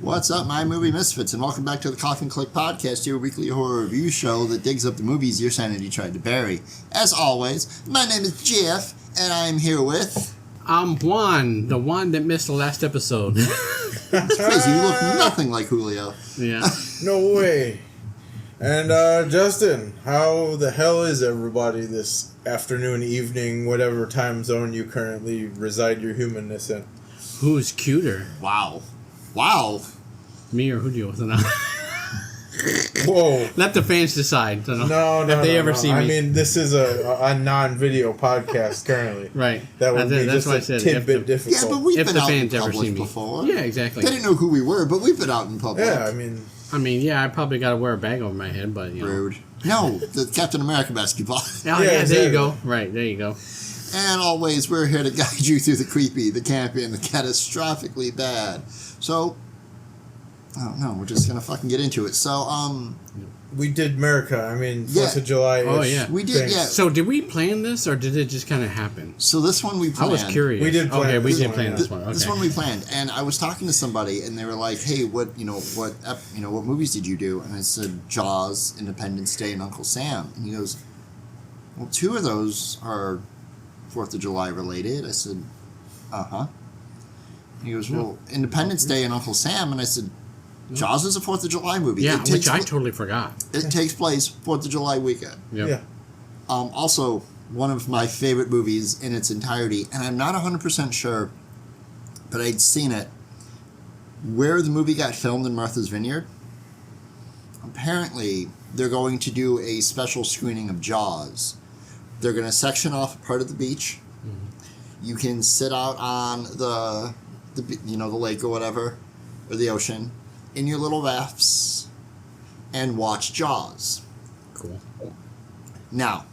What's up, my movie misfits, and welcome back to the Koffin Click podcast, your weekly horror review show that digs up the movies your sanity tried to bury. As always, my name is Jeff, and I'm here with... I'm Juan, the one that missed the last episode. It's crazy, you look nothing like Julio. Yeah. No way. And, Justin, how the hell is everybody this afternoon, evening, whatever time zone you currently reside your humanness in? Who's cuter? Wow. Me or Julio? Whoa. Let the fans decide. No. If they ever see me. I mean, this is a non-video podcast currently. Right. That would be that's just a tidbit difficult. Yeah, but we've If been the out in fans ever see public me. before. Yeah, exactly. They didn't know who we were, but we've been out in public. Yeah, I mean, yeah, I probably got to wear a bag over my head, but, you know. Rude. No, the Captain America basketball. Oh, yeah, exactly. there you go. Right, there you go. And always, we're here to guide you through the creepy, the campy, and the catastrophically bad. So, I don't know, we're just gonna fucking get into it. So, we did America. I mean, 4th Yeah. of July. Oh, yeah. We did, yeah. So, did we plan this, or did it just kind of happen? So this one we planned. I was curious. We did plan Okay, we this did one, plan yeah. this one. Okay. This one we planned, and I was talking to somebody, and they were like, "Hey, what movies did you do?" And I said, "Jaws, Independence Day, and Uncle Sam." And he goes, "Well, two of those are 4th of July related." I said, "Uh-huh." And he goes, "Well, Independence Day and Uncle Sam," and I said, "Jaws is a 4th of July movie. Yeah, It which takes I pla- totally forgot. It takes place 4th of July weekend." Yep. Yeah. Also, one of my favorite movies in its entirety, and I'm not 100% sure, but I'd seen it, where the movie got filmed in Martha's Vineyard. Apparently, they're going to do a special screening of Jaws. They're going to section off a part of the beach. Mm-hmm. You can sit out on the lake or whatever, or the ocean, in your little rafts, and watch Jaws. Cool. Now,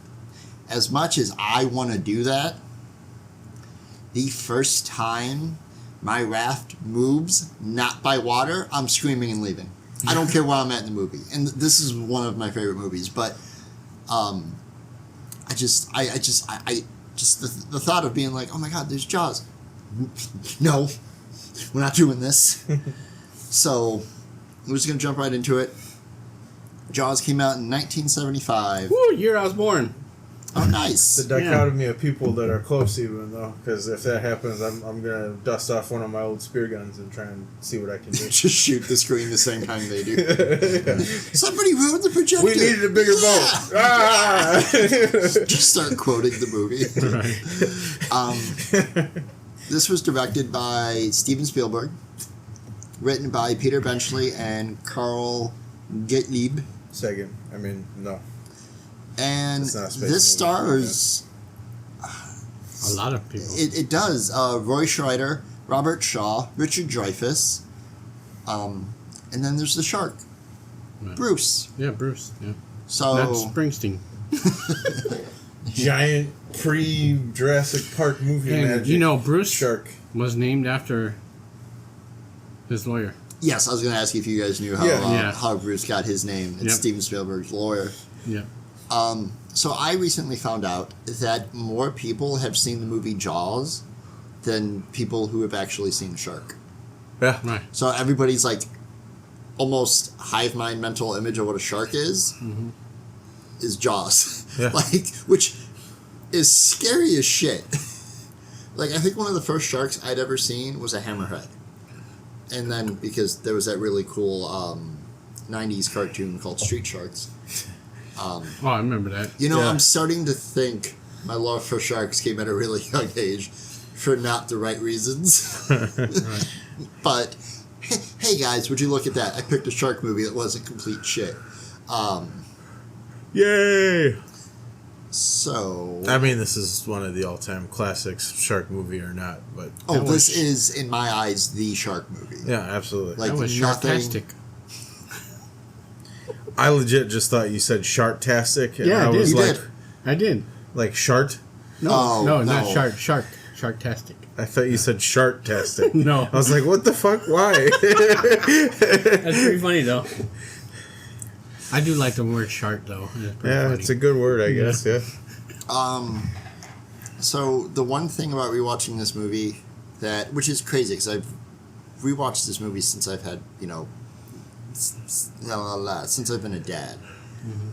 as much as I want to do that, the first time my raft moves not by water, I'm screaming and leaving. I don't care where I'm at in the movie. And this is one of my favorite movies, but the thought of being like, "Oh my God, there's Jaws." No, we're not doing this. So, we're just going to jump right into it. Jaws came out in 1975. Woo, year I was born. Oh, nice. The dichotomy of people that are close, even though, because if that happens, I'm gonna dust off one of my old spear guns and try and see what I can do. Just shoot the screen the same time they do. Somebody ruined the projector. We needed a bigger boat. Ah! Just start quoting the movie. Right. This was directed by Steven Spielberg, written by Peter Benchley and Carl Gottlieb. Second. I mean, no. And It's not a space this movie. stars... A lot of people. It does. Roy Scheider, Robert Shaw, Richard Dreyfuss, and then there's the shark, Right. Bruce. Yeah, Bruce. Yeah. So Not Springsteen. Giant pre-Jurassic Park movie And magic. you know, Bruce Shark. was named after his lawyer. yes, I was going to ask you if you guys knew how Yeah. how Bruce got his name. It's Yep. Steven Spielberg's lawyer. Yeah. So I recently found out that more people have seen the movie Jaws than people who have actually seen Shark. Yeah. Right. So everybody's like almost hive mind mental image of what a shark is Jaws. Yeah. Which is scary as shit. I think one of the first sharks I'd ever seen was a hammerhead. And then because there was that really cool 90s cartoon called Street Sharks. Oh, I remember that. You know, Yeah. I'm starting to think my love for sharks came at a really young age for not the right reasons. Right. But, hey guys, would you look at that? I picked a shark movie that wasn't complete shit. Yay! So... I mean, this is one of the all-time classics, shark movie or not, but... Oh, That this was- is, in my eyes, the shark movie. Yeah, absolutely. Like, That was nothing... sharktastic. I legit just thought you said sharktastic, and Yeah, I I did. was You like, did. I did. like shart? No, Oh, no, not no. shark. Sharktastic. I thought you said sharktastic. No. I was like, what the fuck? Why? That's pretty funny, though. I do like the word shark, though. It's pretty Yeah, funny. it's a good word, I guess, yeah. So, the one thing about rewatching this movie which is crazy, because I've rewatched this movie since I've had, since I've been a dad. Mm-hmm.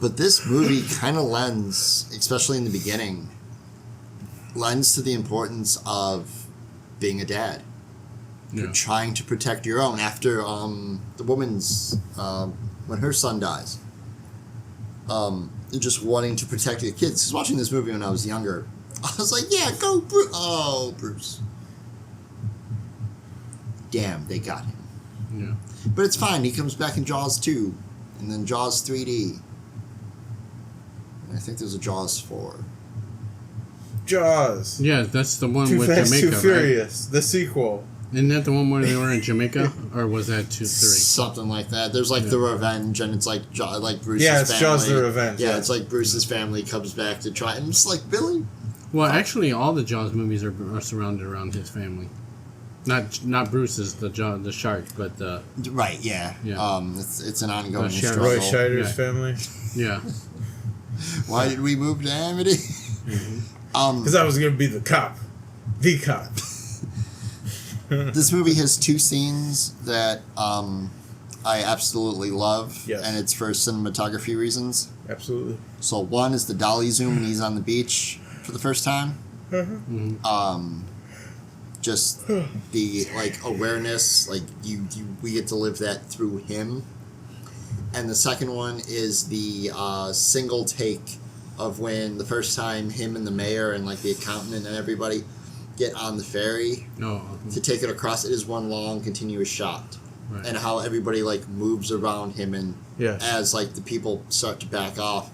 But this movie kind of lends, especially in the beginning, lends to the importance of being a dad. Yeah. Trying to protect your own after the woman's, when her son dies. Just wanting to protect your kids. Because watching this movie when I was younger, I was like, yeah, go Bruce. Oh, Bruce. Damn, they got him. Yeah. But it's fine. He comes back in Jaws 2. And then Jaws 3D. And I think there's a Jaws 4. Jaws. Yeah, that's the one Too with Fast, Jamaica, Too Furious. The sequel. Isn't that the one where they were in Jamaica? Or was that 2, 3? Something like that. There's like the revenge, and it's like like Bruce's Yeah, it's family. Jaws the Revenge. Yeah, it's like Bruce's family comes back to try, and it's like Billy. Well, actually, all the Jaws movies are surrounded around his family. Not Bruce's, the shark, but Right. Yeah. Yeah. It's an ongoing Sharon. struggle. Roy Scheider's Yeah. family. yeah. Why did we move to Amity? Because I was going to be the cop. The cop. This movie has 2 scenes that I absolutely love, Yes. and it's for cinematography reasons. Absolutely. So one is the dolly zoom when he's on the beach for the first time. Just the like awareness, like we get to live that through him. And the second one is the single take of when the first time him and the mayor and like the accountant and everybody get on the ferry to take it across. It is one long continuous shot. Right. And how everybody like moves around him, and as like the people start to back off,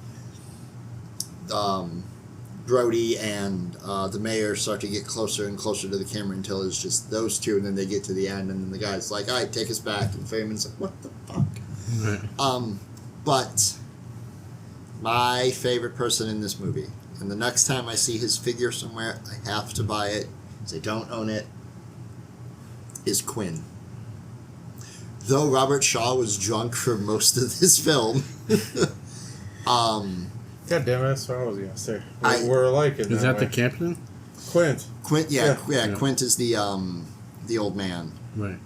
Brody and the mayor start to get closer and closer to the camera until it's just those two, and then they get to the end, and then the guy's like, "All right, take us back," and Feynman's like, "What the fuck?" Right. But my favorite person in this movie, and the next time I see his figure somewhere, I have to buy it, because I don't own it, is Quinn. Though Robert Shaw was drunk for most of this film, God damn it, that's what I was going to say. We're alike in Is that way. the captain? Quint. Quint, Yeah. Quint is the old man. Right.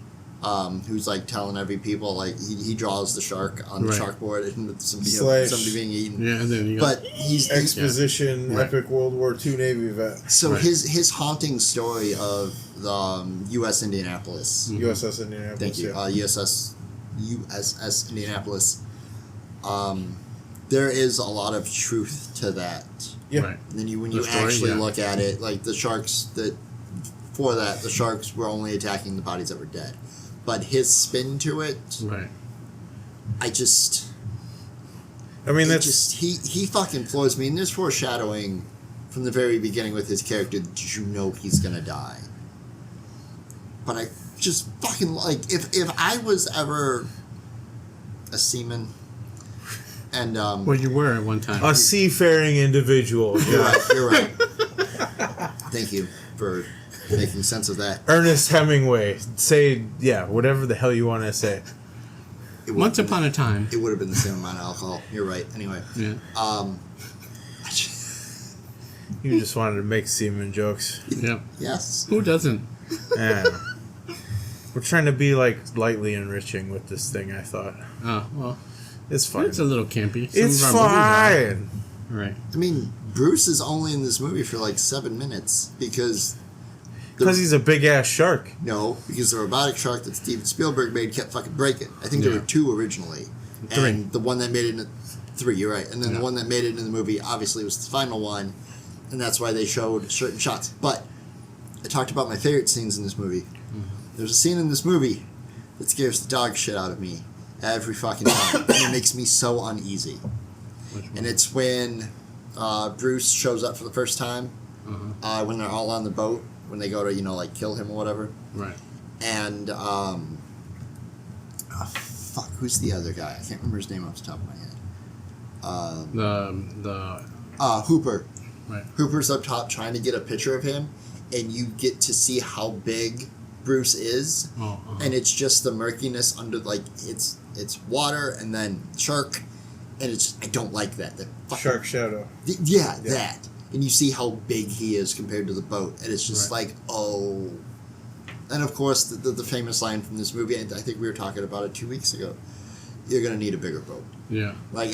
Who's like telling every people, like he draws the shark on the Right. chalkboard and Slash. somebody being eaten. Yeah, and then you got, But he's Exposition, Yeah. epic World War II Navy vet. so Right. his haunting story of the U.S. Indianapolis. USS Indianapolis. Thank you. Yeah. USS Indianapolis. There is a lot of truth to that. Yeah. right. And then when The you story, actually yeah. look at it, like the sharks the sharks were only attacking the bodies that were dead. But his spin to it, Right. I mean, that's he fucking floors me, and there's foreshadowing from the very beginning with his character that you know he's gonna die. But I just fucking like if I was ever a seaman and Well, you were at one time. a seafaring individual. you're right, you're right. Thank you for making sense of that. Ernest Hemingway. Say, whatever the hell you want to say. It Once would've upon a time. it would have been the same amount of alcohol. You're right. Anyway, Yeah. You just wanted to make seaman jokes. Yep. yes. Who doesn't? Yeah. We're trying to be like lightly enriching with this thing, I thought. Oh, well. It's fine. It's a little campy. Some It's of our movies fine. are. Right. I mean, Bruce is only in this movie for like 7 minutes because Because he's a big ass shark. because the robotic shark that Steven Spielberg made kept fucking breaking. I think there Yeah. were 2 originally. 3. And the one that made it in 3, you're right. And then Yeah. the one that made it in the movie obviously was the final one, and that's why they showed certain shots. But I talked about my favorite scenes in this movie. There's a scene in this movie that scares the dog shit out of me every fucking time. And it makes me so uneasy. And it's when Bruce shows up for the first time, when they're all on the boat, when they go to, like, kill him or whatever. Right. And, fuck, who's the other guy? I can't remember his name off the top of my head. The Hooper. Right. Hooper's up top trying to get a picture of him, and you get to see how big Bruce is. Oh, And it's just the murkiness under, like, it's water and then shark, and it's, I don't like that. The fucking, Shark Shadow. Yeah, that. And you see how big he is compared to the boat, and it's just Right. like, oh, And of course, the famous line from this movie, and I think we were talking about it 2 weeks ago. You're gonna need a bigger boat. Yeah. Like,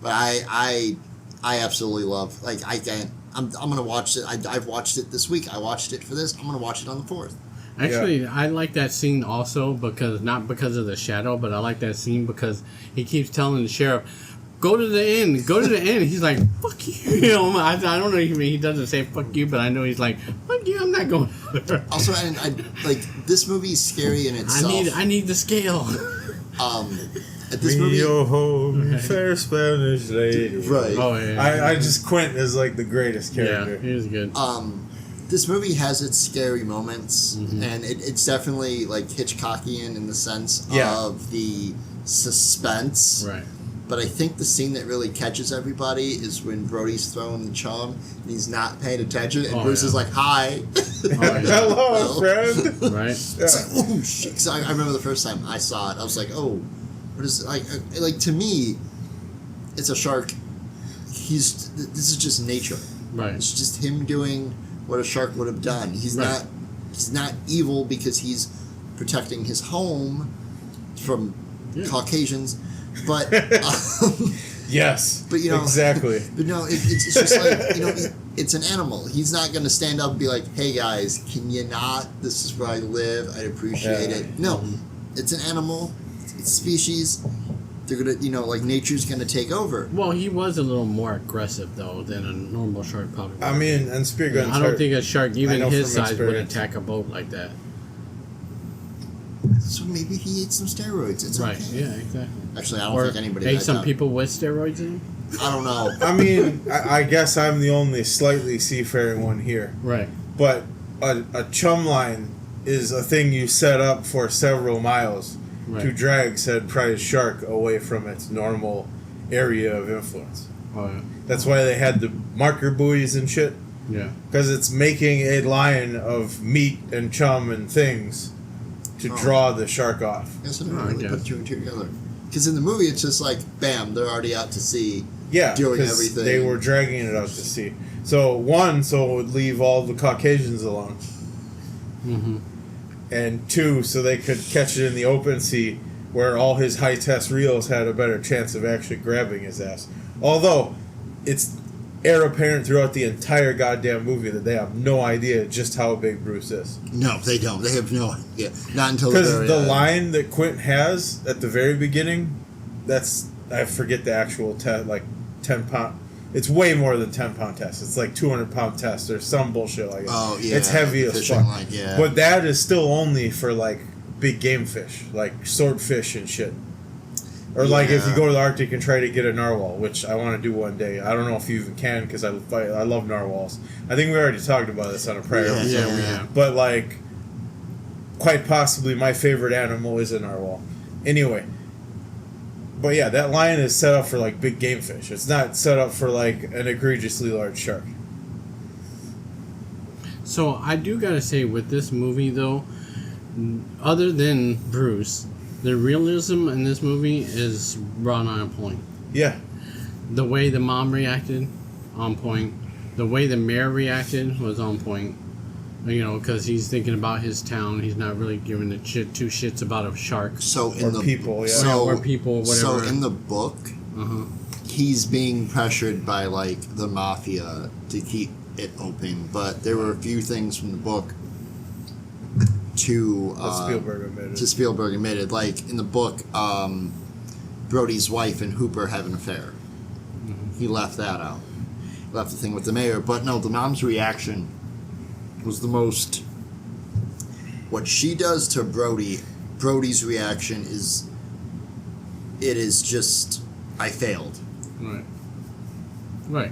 but I absolutely love. Like, I can't. I'm gonna watch it. I've watched it this week. I watched it for this. I'm gonna watch it on the 4th. Actually, I like that scene also because not because of the shadow, but I like that scene because he keeps telling the sheriff, "Go to the end, go to the end." He's like, "Fuck you!" You know, I don't know if he doesn't say "fuck you," but I know he's like, "Fuck you!" I'm not going. Also, and I like this movie's scary in itself. I need the scale. At this movie, home, fair Spanish lady. right? Oh yeah. I just Quint is like the greatest character. Yeah, he was good. This movie has its scary moments, and it's definitely like Hitchcockian in the sense of the suspense. Right. But I think the scene that really catches everybody is when Brody's throwing the chum and he's not paying attention, and Bruce is like, "Hi, Hello, friend." Right. It's like, oh shit! 'Cause I remember the first time I saw it, I was like, "Oh, what is it? Like to me, it's a shark. This is just nature. Right. It's just him doing what a shark would have done. He's not evil because he's protecting his home from Caucasians, but yes, but exactly. But no, it's just like it's an animal. He's not going to stand up and be like, "Hey guys, can you not? This is where I live. I'd appreciate it." No, it's an animal. It's a species. They're gonna, like nature's gonna take over. Well, he was a little more aggressive though than a normal shark probably would. I mean, and spear guns. I don't think a shark, even his size, would experience. attack a boat like that. So maybe he ate some steroids. It's Right? okay. Yeah, exactly. Actually, I don't think anybody. ate had some that. people with steroids in them. I don't know. I mean, I guess I'm the only slightly seafaring one here. Right. But a chum line is a thing you set up for several miles to drag said prize shark away from its normal area of influence. Oh yeah. That's why they had the marker buoys and shit. Yeah. Because it's making a line of meat and chum and things to draw the shark off. I guess I never really put two and two together. Because in the movie, it's just like, bam, they're already out to sea. Yeah, doing because everything. they were dragging it out to sea. So it would leave all the Caucasians alone. Mm-hmm. And 2, so they could catch it in the open sea where all his high-test reels had a better chance of actually grabbing his ass. Although, it's apparent throughout the entire goddamn movie that they have no idea just how big Bruce is. No, they don't. They have no idea. Not until the Because very the end. line that Quint has at the very beginning, I forget the actual 10-pound. It's way more than 10-pound test. It's like 200-pound test or some bullshit like that. Oh, yeah. It's heavy the as fishing fuck. line, yeah. But that is still only for like big game fish, like swordfish and shit. Or like if you go to the Arctic and try to get a narwhal, which I want to do one day. I don't know if you even can because I love narwhals. I think we already talked about this on a prior episode. Yeah, we have. But like, quite possibly my favorite animal is a narwhal. Anyway. But yeah, that line is set up for like big game fish. It's not set up for like an egregiously large shark. So I do gotta say, with this movie though, other than Bruce, the realism in this movie is brought on point. Yeah. The way the mom reacted, on point. The way the mayor reacted was on point. Because he's thinking about his town. He's not really giving two shits about a shark. So in the people, yeah. So, or people, whatever. So in the book, he's being pressured by like the mafia to keep it open. But there were a few things from the book to Spielberg admitted. Like in the book, Brody's wife and Hooper have an affair. He left that out. Left the thing with the mayor. But no, the mom's reaction was the most. What she does to Brody's reaction is. It is just, I failed. Right.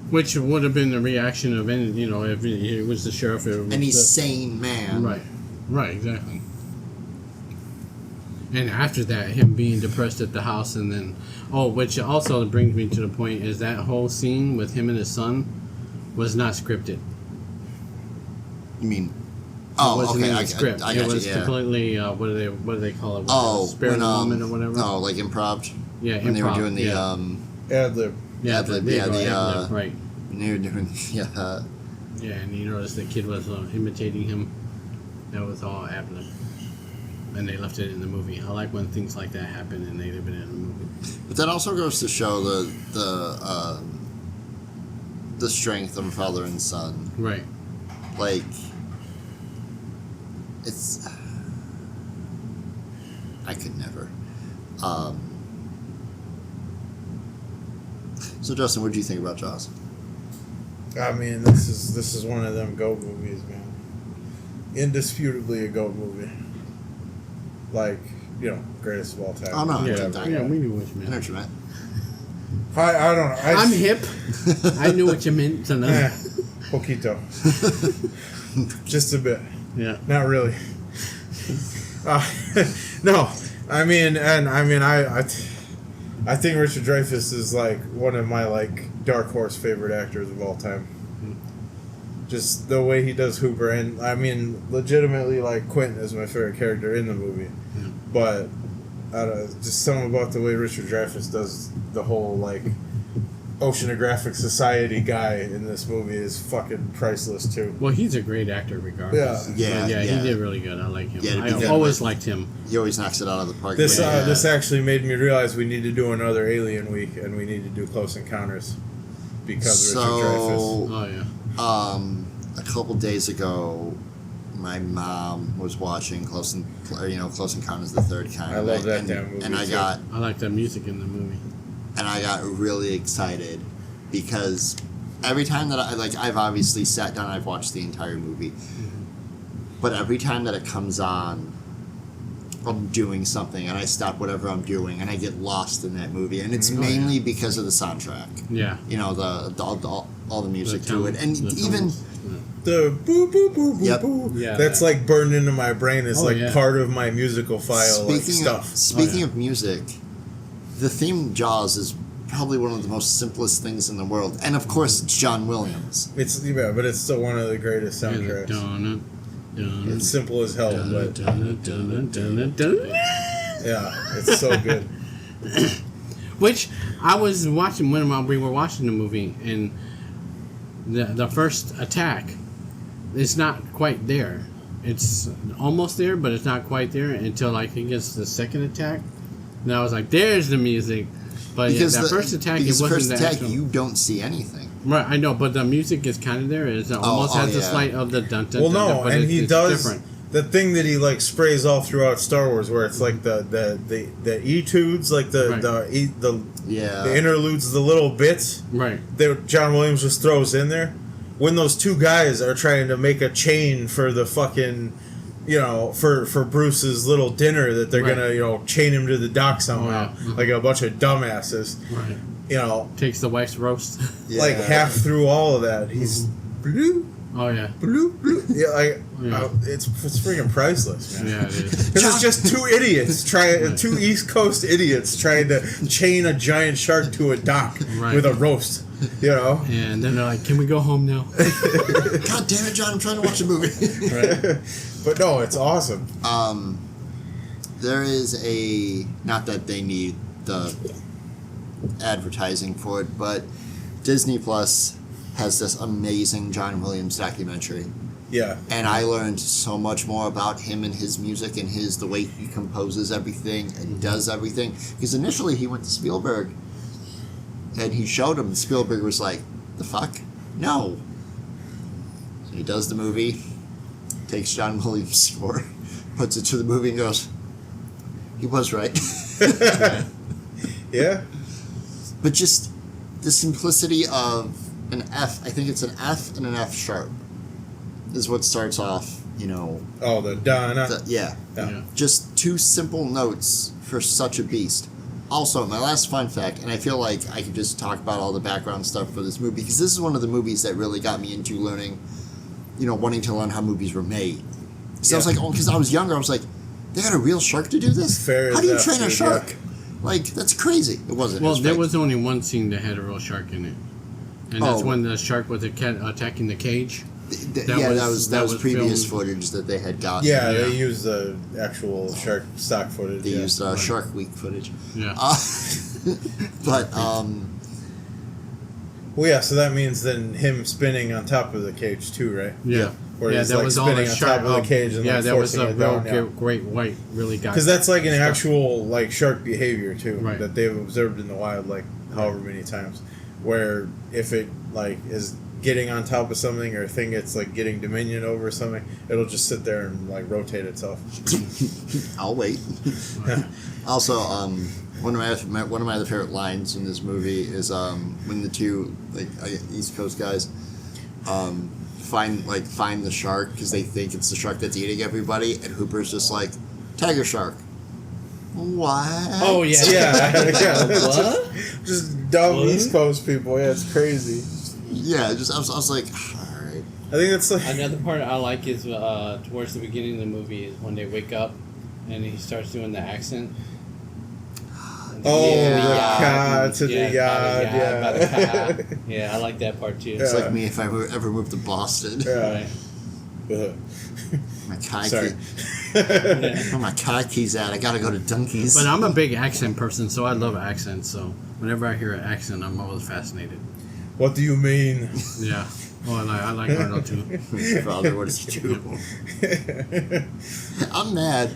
Which would have been the reaction of any, if it was the sheriff. Any sane man. Right, exactly. And after that, him being depressed at the house, and then, which also brings me to the point is that whole scene with him and his son was not scripted. You mean? It wasn't in the script. I it got was you, yeah. completely what do they call it? Spare when, the moment or whatever. Oh, like improv. Yeah, when improv. They were doing the ad lib. right. When they were doing Yeah, and you notice the kid was imitating him. That was all happening. And they left it in the movie. I like when things like that happen and they leave it in the movie. But that also goes to show the strength of a father and son. Right. Like, it's... I could never. So, Justin, what do you think about Jaws? I mean, this is one of them GOAT movies, man. Indisputably a GOAT movie. Like, greatest of all time. Oh, no. Yeah, we knew what you I know meant. what you meant. I don't know. I'm hip. I knew what you meant to know. Poquito. Just a bit. Yeah. Not really. No. I think Richard Dreyfuss is like one of my like dark horse favorite actors of all time. Just the way he does Hooper, and I mean, legitimately, like Quentin is my favorite character in the movie. But just something about the way Richard Dreyfuss does the whole like Oceanographic Society guy in this movie is fucking priceless too. Well, he's a great actor regardless. Yeah, He did really good. I like him. Yeah, I always liked him. He always knocks it out of the park. This actually made me realize we need to do another Alien week, and we need to do Close Encounters because of Richard Dreyfuss. Oh yeah. A couple days ago, my mom was watching Close Encounters of the Third Kind. I love that damn movie. And I like the music in the movie. And I got really excited because every time that I've obviously sat down, I've watched the entire movie, but every time that it comes on, I'm doing something and I stop whatever I'm doing and I get lost in that movie, and it's mainly because of the soundtrack. Yeah. All the music to it, and even the boo boo boo boo Yep. boo. Yeah, that's like burned into my brain. It's yeah. part of my musical file stuff. Speaking of music, the theme Jaws is probably one of the most simplest things in the world, and of course it's John Williams. But it's still one of the greatest soundtracks. It's simple as hell, but yeah, it's so good. Which I was watching when we were watching the movie, and the first attack is not quite there. It's almost there, but it's not quite there until like it gets the second attack. And I was like, "There's the music," but that first attack, it wasn't first the attack. actual. You don't see anything. Right, I know, but the music is kind of there. It almost has the slight of the dun dun. Well, dun, no, but and it's does different. the thing that he like sprays all throughout Star Wars, where it's like the etudes, like the interludes, the little bits, Right. that John Williams just throws in there. When those two guys are trying to make a chain for the fucking, for Bruce's little dinner that they're gonna, chain him to the dock somehow, like a bunch of dumbasses. Right. Takes the wife's roast. like half through all of that, he's blue. Oh yeah. Blue. Yeah, it's freaking priceless, man. Yeah, it is. Because it's just two East Coast idiots trying to chain a giant shark to a dock with a roast. And then they're like, "Can we go home now?" God damn it, John! I'm trying to watch a movie. Right. But no, it's awesome. There is not that they need the advertising for it, but Disney Plus has this amazing John Williams documentary. Yeah. And I learned so much more about him and his music and the way he composes everything and does everything. Because initially he went to Spielberg and he showed him, and Spielberg was like, "The fuck? No." So he does the movie, takes John Williams' score, puts it to the movie and goes, "He was right." Yeah. But just the simplicity of an F, I think it's an F and an F sharp, is what starts off, Oh, the Donna. Yeah. Just two simple notes for such a beast. Also, my last fun fact, and I feel like I could just talk about all the background stuff for this movie, because this is one of the movies that really got me into learning, wanting to learn how movies were made. So I was like, because I was younger, I was like, they got a real shark to do this? How do you train a shark? Yeah. Like, that's crazy. It wasn't. Well, there was only one scene that had a real shark in it. And that's when the shark was attacking the cage. That was previous filmed. footage that they had gotten. Yeah, they used the actual shark stock footage. They used Shark Week footage. Yeah. But Well, yeah, so that means then him spinning on top of the cage too, right? Yeah. Where Yeah, he's that like was all spinning the on shark. top of the cage and yeah, like that was forcing a it real down. great white really got. Because that's like an stuff. actual like shark behavior too, Right. that they've observed in the wild like however many times, where if it like is getting on top of something or a thing it's like getting dominion over something, it'll just sit there and like rotate itself. I'll wait. Also, one of my other favorite lines in this movie is when the two East Coast guys find the shark because they think it's the shark that's eating everybody, and Hooper's just like, tiger shark. What? Oh yeah. Yeah. What? Just dumb What? East Coast people. Yeah, it's crazy. Yeah, just I was like, all right. I think that's like Another part I like is towards the beginning of the movie is when they wake up and he starts doing the accent. oh Yeah. the Yeah. car to the yard. Yeah. Yeah, I like that part too. It's Yeah. like me if I ever moved to Boston. Yeah. Right. My car Sorry. key. Where my car keys at? I gotta go to Dunkies. But I'm a big accent person, so I love accents. So whenever I hear an accent, I'm always fascinated. What do you mean? Yeah. Oh, I like Arnold too. Father, what does he do? I'm mad.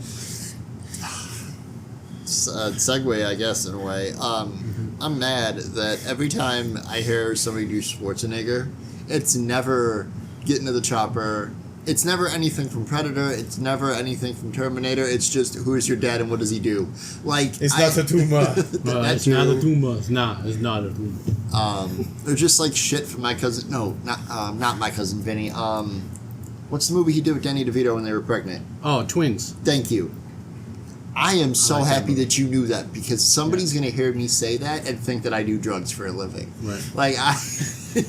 Segue, I guess, in a way. I'm mad that every time I hear somebody do Schwarzenegger, it's never getting to the chopper. It's never anything from Predator. It's never anything from Terminator. It's just, who is your dad and what does he do? Like, It's not a tumor. It's not a tumor. It's not a tumor. Or just like shit from my cousin. No, not my cousin Vinny. What's the movie he did with Danny DeVito when they were pregnant? Oh, twins. Thank you. I am so like that happy movie. that you knew that because somebody's gonna hear me say that and think that I do drugs for a living. Right. Like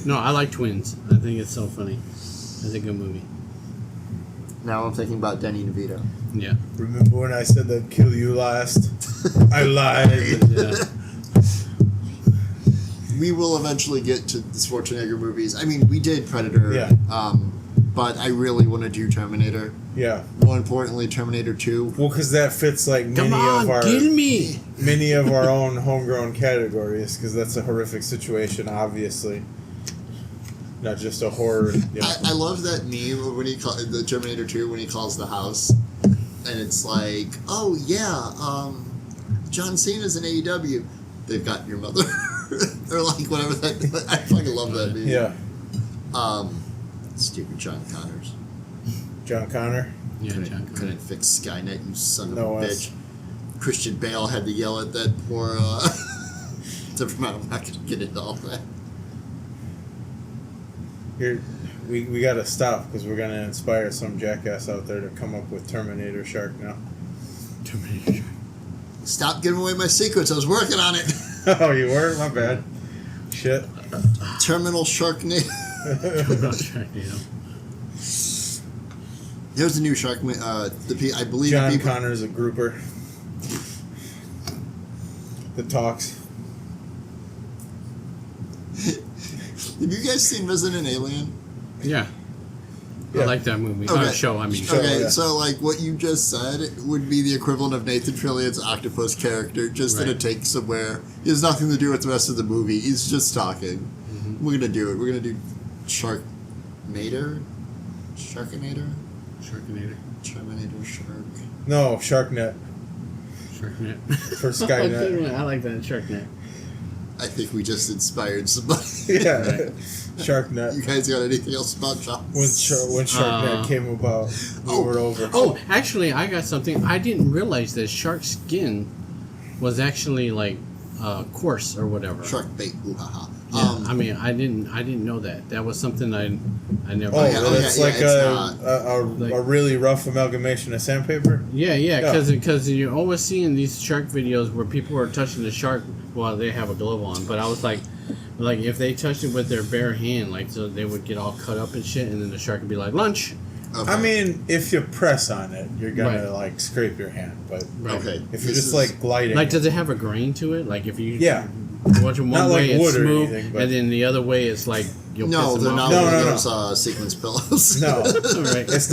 No, I like Twins. I think it's so funny. It's a good movie. Now I'm thinking about Danny DeVito. Yeah. Remember when I said I'd kill you last? I lied. Yeah. We will eventually get to the Schwarzenegger movies. I mean, we did Predator. Yeah. But I really want to do Terminator. Yeah. More importantly, Terminator 2. Well, because that fits like Come many on, of our kill me. many of our own homegrown categories. Because that's a horrific situation, obviously. Not just a horror. You know. I love that meme when he the Terminator 2 when he calls the house, and it's like, oh yeah, John Cena's in AEW. They've got your mother, or like whatever that. I fucking love that meme. Yeah. Stupid John Connors. John Connor. Yeah, John Connor. Couldn't fix Skynet, you son of No a way. bitch. Christian Bale had to yell at that poor. Never mind, I'm not gonna get into all that. Here, we gotta stop because we're gonna inspire some jackass out there to come up with Terminator Shark now. Terminator. Stop giving away my secrets. I was working on it. Oh, you were? My bad. Shit. Terminal Sharknado. Sharknado. There's a new Shark. I believe John people. Connor's a grouper that talks. Have you guys seen Resident Alien? Yeah. Yeah. I like that movie. Okay. Show, I mean. Show. Okay, yeah. so like what you just said would be the equivalent of Nathan Fillion's octopus character, just in a Right. take somewhere. He has nothing to do with the rest of the movie. He's just talking. Mm-hmm. We're gonna do it. We're gonna do Sharknator, Sharkinator, Sharkinator. Terminator Shark. No, Sharknet Sharknet. for Skynet. I like that. Sharknet. I think we just inspired somebody. Yeah, Right. Sharknet. You guys got anything else about John? When Sharknet came about, we were over. Oh, actually, I got something. I didn't realize that shark skin was actually like coarse or whatever. Shark bait. Ooh, haha. Yeah, I mean, I didn't know that. That was something I never. Oh, yeah, that's yeah, like it's a really rough amalgamation of sandpaper. Yeah, Yeah. because you're always seeing these shark videos where people are touching the shark while they have a glove on. But I was like if they touched it with their bare hand, like so they would get all cut up and shit, and then the shark would be like lunch. Okay. I mean, if you press on it, you're gonna Right. like scrape your hand. But Right. Okay. if you're This just is- like gliding, Like, does it have a grain to it? Like if you Yeah. watch it one Not way, like it's wood or smooth, anything, but- and then the other way it's like you'll No, piss they're them not off. No, one no, of those sequence pillows. no, Right. it's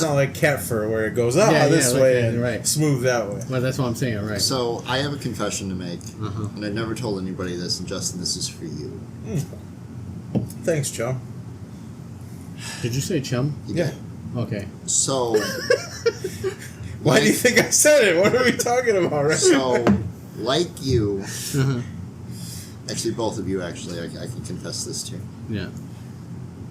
not like cat fur where it goes Yeah, this like way that, and right. smooth that way. Well, that's what I'm saying, right? So I have a confession to make, Uh-huh. and I never told anybody this. And Justin, this is for you. Thanks, chum. Did you say chum? Yeah. Okay. So, Why do you think I said it? What are we talking about right now? so, like you, actually, both of you, actually, I can confess this too. Yeah.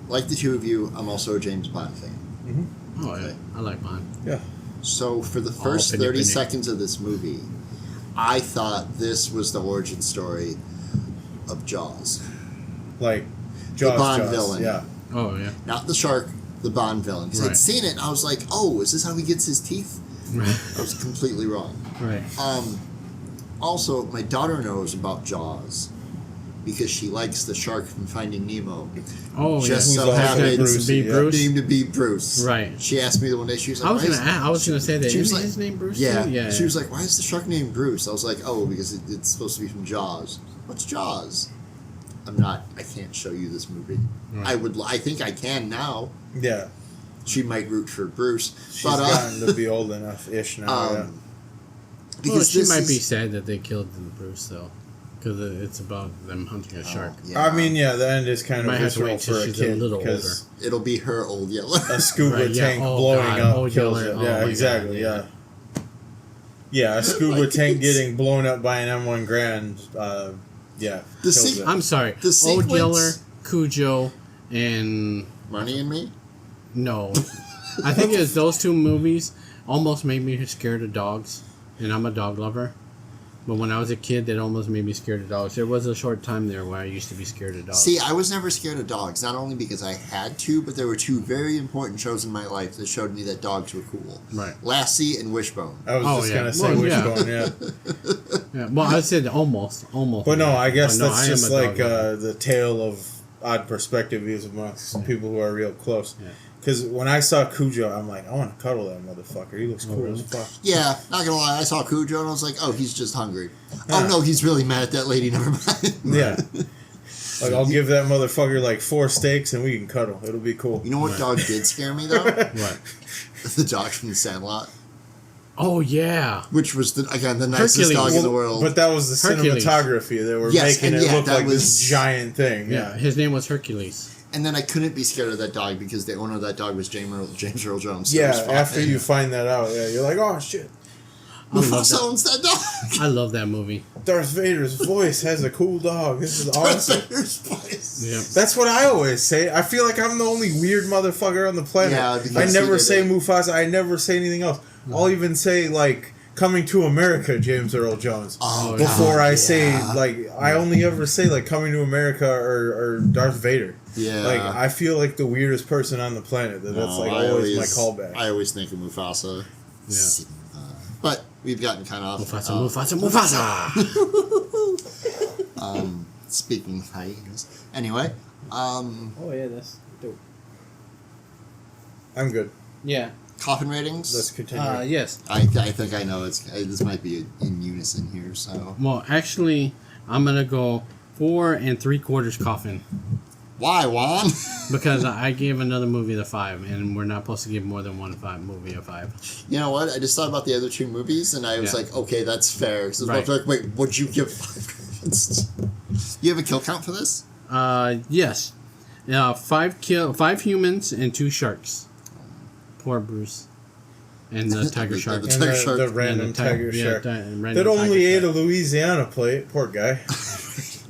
Like the two of you, I'm also a James Bond fan. Mm-hmm. Oh, yeah. I like Bond. Yeah. So, for the first 30 seconds of this movie, I thought this was the origin story of Jaws. Like, The Bond Jaws. villain. Yeah. Oh, yeah. Not the shark, the Bond villain. Because I'd seen it and I was like, oh, is this how he gets his teeth? I was completely wrong. Right. Also, my daughter knows about Jaws because she likes the shark from Finding Nemo. Oh, Just yeah. so happens to be Bruce. named to be Bruce. Right. She asked me the one day, she was like, I was gonna say that. She was Isn't like, his name Bruce? Yeah. Too? Yeah. She was like, why is the shark named Bruce? I was like, oh, because it's supposed to be from Jaws. What's Jaws? I can't show you this movie. Right. I think I can now. Yeah. She might root for Bruce. She's but, gotten to be old enough-ish now, yeah. Well, she might be sad that they killed Bruce, though. Because it's about them hunting a shark. Yeah. I mean, yeah, the end is kind Might of have to visceral wait till for a she's a kid. little Because It'll be her Old Yeller. a scuba Right, yeah. tank Oh, blowing God. up Old kills Yeller. it. Oh, Yeah, my exactly, God, yeah. Yeah, a scuba Like tank it's- getting blown up by an M1 Grand, The kills se- it. I'm sorry. The Old sequence- Yeller, Cujo, and... Money and Me? No. I think it's those two movies almost made me scared of dogs. And I'm a dog lover. But when I was a kid, that almost made me scared of dogs. There was a short time there where I used to be scared of dogs. See, I was never scared of dogs, not only because I had to, but there were two very important shows in my life that showed me that dogs were cool. Right. Lassie and Wishbone. I was just yeah. going to say Well, yeah. Wishbone, yeah. Yeah, well, I said almost. But no, I guess But no, that's I am just a dog like lover. the tale of odd perspective is amongst people who are real close. Yeah. Because when I saw Cujo, I'm like, I want to cuddle that motherfucker. He looks cool really? as fuck. Yeah, not gonna lie, I saw Cujo and I was like, oh, he's just hungry. Yeah. Oh no, he's really mad at that lady, never mind. Yeah. Like, I'll give that motherfucker like 4 steaks and we can cuddle. It'll be cool. You know what dog did scare me though? What? The dog from the Sandlot. Oh, yeah. Which was, the nicest Hercules. dog in the world. But that was the Hercules. cinematography. They were Yes, making and it yeah, look that like was- this giant thing. Yeah, Yeah. his name was Hercules. And then I couldn't be scared of that dog because the owner of that dog was James Earl Jones. So it Yeah, was fine. after you find that out, yeah, you're like, oh shit. I love Mufasa that. owns that dog. I love that movie. Darth Vader's voice has a cool dog. This is awesome. Vader's voice. Yeah. That's what I always say. I feel like I'm the only weird motherfucker on the planet. Yeah, because I he never did say it. Mufasa. I never say anything else. I'll even say, like, Coming to America, James Earl Jones. Oh, Before God, I say, yeah. like, I only ever say, like, Coming to America or Darth Vader. Yeah. Like, I feel like the weirdest person on the planet. That's, like, always my callback. I always think of Mufasa. Yeah. Simba. But we've gotten kind of off. Mufasa. Speaking of hyenas. Anyway. Oh, yeah, that's dope. I'm good. Yeah. Coffin ratings. Let's continue. Yes. I think I know this might be in unison here. So Well, actually, I'm going to go 4 3/4 Coffin. why, Juan? Because I gave another movie the 5, and we're not supposed to give more than one movie a 5. You know what? I just thought about the other 2 movies, and I was Yeah. like, okay, that's fair. Because Right. like, wait, would you give 5? You have a kill count for this? Yes. 5 humans and 2 sharks. Poor Bruce. And the tiger shark. The And tiger shark. the random And the tiger shark. random That only tiger ate shark. a Louisiana plate. Poor guy.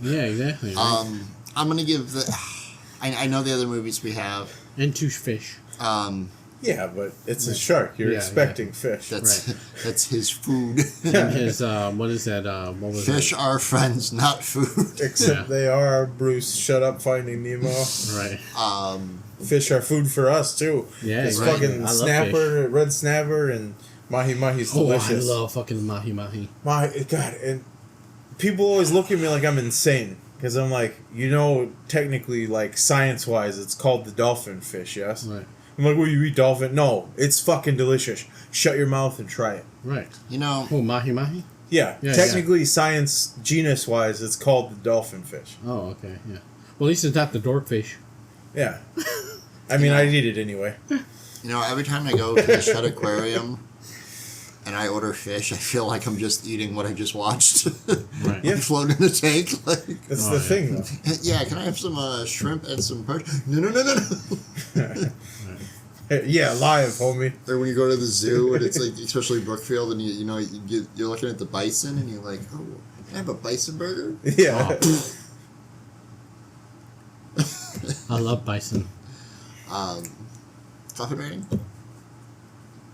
Yeah, exactly. Right? I'm gonna give the. I know the other movies we have. And 2 fish. Yeah, but it's a shark. You're Yeah, expecting fish. That's that's his food. And his, what is that? What was Fish are friends, not food. Except Yeah. they are, Bruce. Shut up, Finding Nemo. Right. Fish are food for us, too. Yeah, This exactly. fucking I love snapper, red snapper, and mahi mahi's Oh, delicious. I love fucking mahi mahi. My God, and people always look at me like I'm insane. Because I'm like, technically, like, science-wise, it's called the dolphin fish, yes? Right. I'm like, well, you eat dolphin? No, it's fucking delicious. Shut your mouth and try it. Right. You know, Oh, mahi mahi? Yeah, Yeah, technically, science, genus-wise, it's called the dolphin fish. Oh, okay. Yeah. Well, at least it's not the dorkfish. Yeah. I mean, I'd eat it anyway. every time I go to the Shedd Aquarium, and I order fish, I feel like I'm just eating what I just watched. Right. Yeah. Floating in a tank. Like, That's Oh, the yeah. thing, though. yeah, can I have some shrimp and some perch? No. Yeah, live, homie. Or when you go to the zoo and it's like, especially Brookfield, and you're looking at the bison and you're like, oh, can I have a bison burger? Yeah. I love bison, Koffin Rating?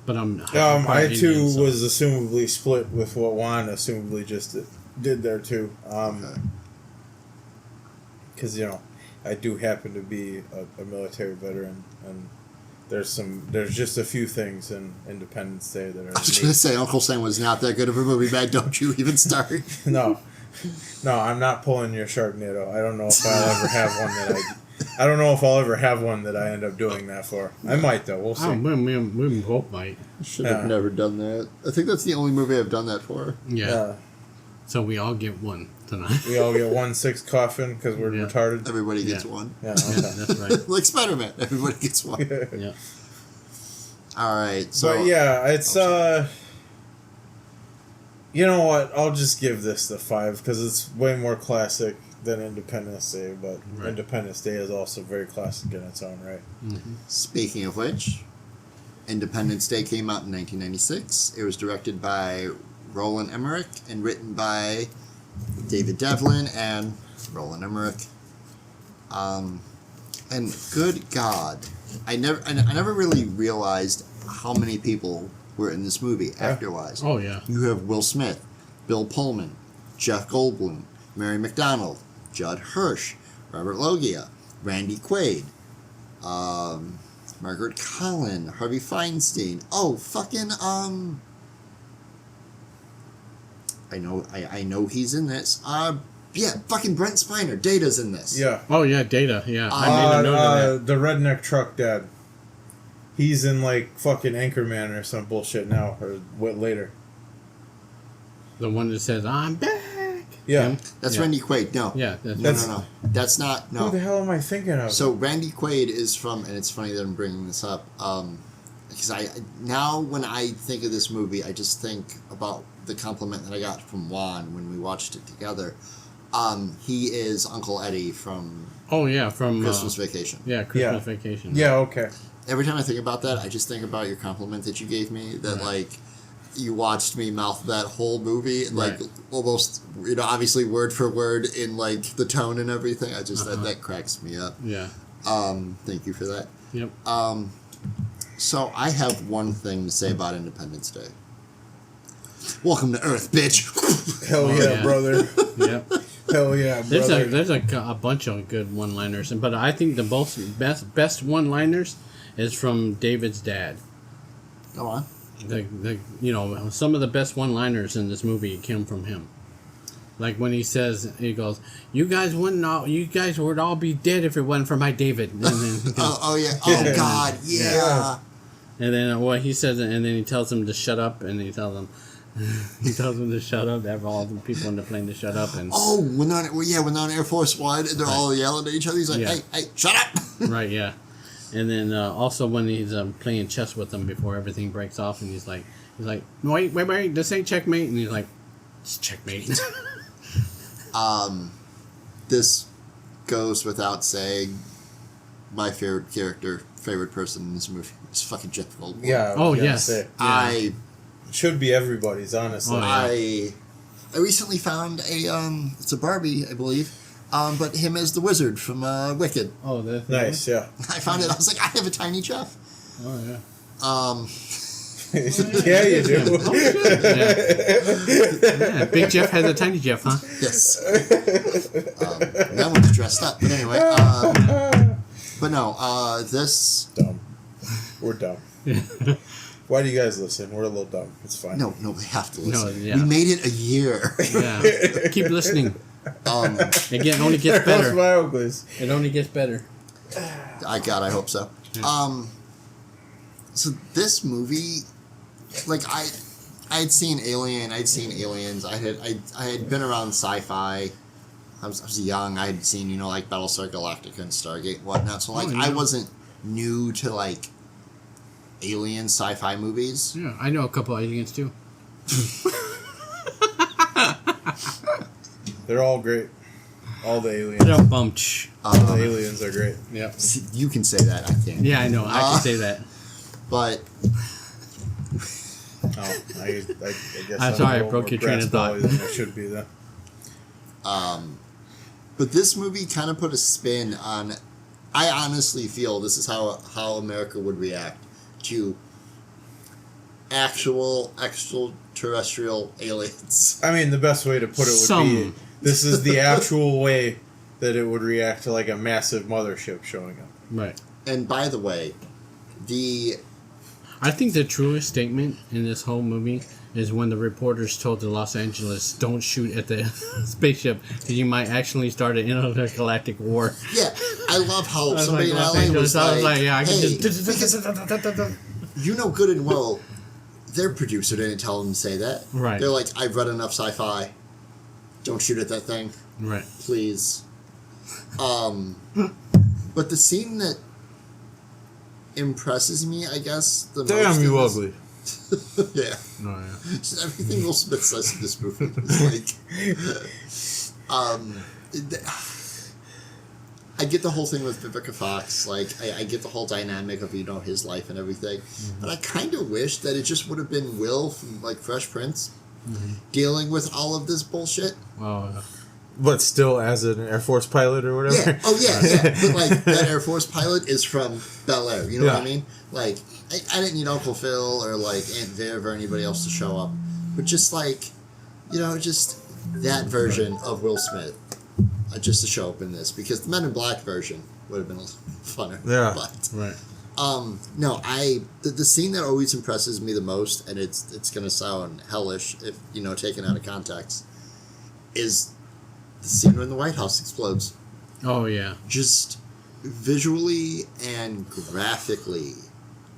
but I'm. I too Indian, so- was assumably split with what Juan assumably just did there too. Because I do happen to be a military veteran, and there's just a few things in Independence Day that are. I was going to say, Uncle Sam was not that good of a movie, Matt. Don't you even start. No, I'm not pulling your Sharknado. I don't know if I'll ever have one I don't know if I'll ever have one that I end up doing that for. I might though. We'll see. Oh, we both might. Should have never done that. I think that's the only movie I've done that for. Yeah. So we all get one tonight. We all get 1/6 coffin because we're Yeah. retarded. Everybody gets Yeah. one. Yeah. Yeah, that's right. Like Spider-Man, everybody gets one. Yeah. All right, so But yeah, it's you know what? I'll just give this the 5 because it's way more classic than Independence Day. But Right. Independence Day is also very classic in its own right. speaking of which, Independence Day came out in 1996. It was directed by Roland Emmerich and written by David Devlin and Roland Emmerich. And good God, I never really realized how many people were in this movie actor-wise. Oh yeah. You have Will Smith, Bill Pullman, Jeff Goldblum, Mary McDonald, Judd Hirsch, Robert Loggia, Randy Quaid, Margaret Collin, Harvey Feinstein. Oh, fucking I know he's in this. Yeah, fucking Brent Spiner. Data's in this. Yeah. Oh yeah, Data. Yeah, I made a note of that. The redneck truck dad. He's in like fucking Anchorman or some bullshit now or what later. The one that says "I'm back." Yeah. Him? That's Yeah. Randy Quaid. No. Yeah, that's No. That's not. Who the No. hell am I thinking of? So Randy Quaid is from, and it's funny that I'm bringing this up, because now when I think of this movie, I just think about the compliment that I got from Juan when we watched it together. He is Uncle Eddie from Oh yeah, from Christmas Vacation. Yeah, Christmas Vacation. Yeah, okay. Every time I think about that, I just think about your compliment that you gave me, that like you watched me mouth that whole movie, and like Right. almost, obviously word for word in like the tone and everything. I just that cracks me up. Yeah. Thank you for that. Yep. So I have one thing to say about Independence Day. Welcome to Earth, bitch. Hell Oh, yeah, yeah. brother. Yep. Hell yeah, brother. There's a bunch of good one-liners, but I think the best one-liners is from David's dad. Go on. Some of the best one-liners in this movie came from him. Like when he says, he goes, "You guys would all be dead if it wasn't for my David." And then he goes, Oh yeah. Oh God. Yeah. and then what he says, and then he tells them to shut up, and he tells them to shut up. Have all the people in the plane to shut up, and Oh, when on Air Force One, and they're all yelling at each other. He's like, Yeah. hey, shut up. right, yeah. And then also when he's playing chess with them before everything breaks off, and he's like, wait, this ain't checkmate, and he's like, it's checkmate. This goes without saying. My favorite person in this movie is fucking Jeff Goldblum. Yeah. Oh, yeah, yes. say it. I Should be everybody's, honestly. Oh, yeah. I recently found it's a Barbie, I believe, but him as the wizard from Wicked. Oh, that's Nice, yeah. I found it. I was like, I have a tiny Jeff. Oh yeah. Yeah, you do. Oh, shit. Yeah. Big Jeff has a tiny Jeff, huh? Yes. That one's dressed up. But anyway, but no, this... Dumb. We're dumb. Why do you guys listen? We're a little dumb. It's fine. No, they have to listen. No, yeah. We made it a year. Yeah. Keep listening. Again, it only gets That's better. my Oakleys. It only gets better. I hope so. So this movie, like I had seen Alien, I'd seen Aliens, I had been around sci-fi. I was young. I had seen like Battlestar Galactica and Stargate and whatnot. So like I wasn't new to like alien sci-fi movies. Yeah, I know a couple aliens too. They're all great. All the aliens. They're a bunch. All the aliens are great. Yep. You can say that. I can't. Yeah, I know. I can say that. But I guess I'm sorry, I broke your train of thought. Than I should be then. but this movie kind of put a spin on. I honestly feel this is how America would react to actual extraterrestrial aliens. I mean, the best way to put it would be this is the actual way that it would react to like a massive mothership showing up. Right. And by the way, I think the truest statement in this whole movie is when the reporters told the Los Angeles, "Don't shoot at the spaceship, because you might actually start an intergalactic war." Yeah, I love how I was somebody like, in Los LA Angeles, was I was like, like, yeah, I can hey, just. you know good and well, their producer didn't tell them to say that. Right. They're like, I've read enough sci-fi. Don't shoot at that thing, Right. please. But the scene that impresses me, I guess, the most. Damn, you in this- ugly. Yeah. Oh, yeah. Just everything Will Smith says in this movie is like, I get the whole thing with Vivica Fox. Like, I get the whole dynamic of his life and everything, but I kind of wish that it just would have been Will from like Fresh Prince dealing with all of this bullshit. Oh, yeah. But still, as an Air Force pilot or whatever. Yeah. Oh yeah. But like that Air Force pilot is from Bel Air. You know what I mean? Like, I didn't need Uncle Phil or like Aunt Viv or anybody else to show up, but just like, just that version of Will Smith, just to show up in this, because the Men in Black version would have been a little funner. Yeah. But Right. no, the scene that always impresses me the most, and it's gonna sound hellish if taken out of context, is the scene when the White House explodes. Oh, yeah. Just visually and graphically,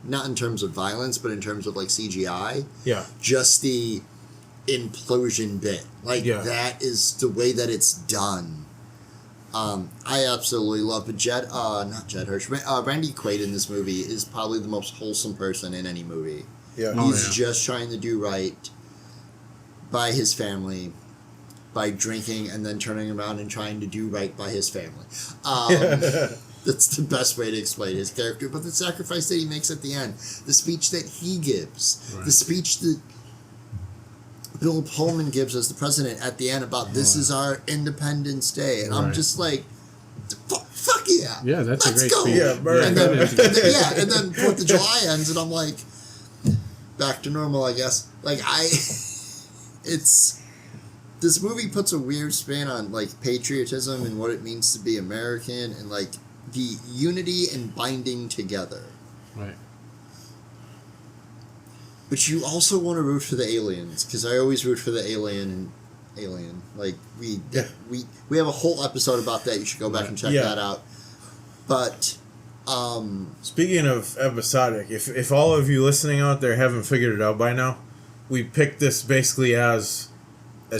not in terms of violence, but in terms of like CGI. Yeah. Just the implosion bit, like that is the way that it's done. I absolutely love. But not Jed Hirsch, Randy Quaid in this movie is probably the most wholesome person in any movie. Yeah. He's just trying to do right by his family, by drinking and then turning around and trying to do right by his family. That's the best way to explain his character. But the sacrifice that he makes at the end, the speech that he gives, the speech that Bill Pullman gives as the president at the end about this is our Independence Day. And I'm just like, fuck yeah. Yeah, that's Let's a great go. speech. Yeah, And then 4th of July ends and I'm like, back to normal, I guess. Like, this movie puts a weird spin on like patriotism and what it means to be American and like the unity and binding together. Right. But you also want to root for the aliens, because I always root for the alien. Like we have a whole episode about that. You should go back and check that out. But speaking of episodic, if all of you listening out there haven't figured it out by now, we picked this basically as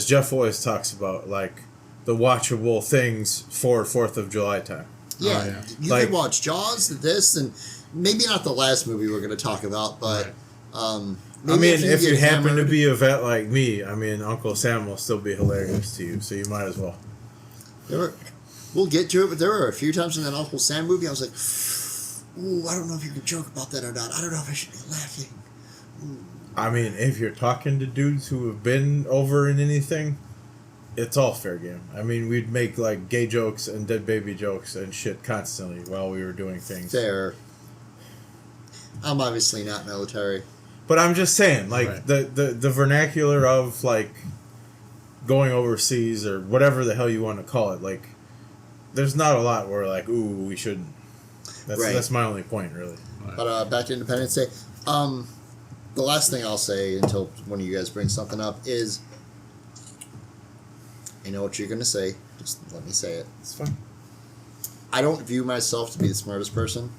Jeff always talks about, like the watchable things for 4th of July time. Yeah, Oh, yeah. you Like- can watch Jaws, this, and maybe not the last movie we're going to talk about, but maybe if you get happen to hammered- be a vet like me, Uncle Sam will still be hilarious to you, so you might as well. We'll get to it, but there were a few times in that Uncle Sam movie I was like, ooh, I don't know if you can joke about that or not. I don't know if I should be laughing. If you're talking to dudes who have been over in anything, it's all fair game. We'd make like gay jokes and dead baby jokes and shit constantly while we were doing things. Fair. I'm obviously not military. But I'm just saying, like, Right. the vernacular of, like, going overseas or whatever the hell you want to call it, like, there's not a lot where, like, ooh, we shouldn't. That's my only point, really. But back to Independence Day. The last thing I'll say until one of you guys brings something up is, I know what you're going to say. Just let me say it. It's fine. I don't view myself to be the smartest person.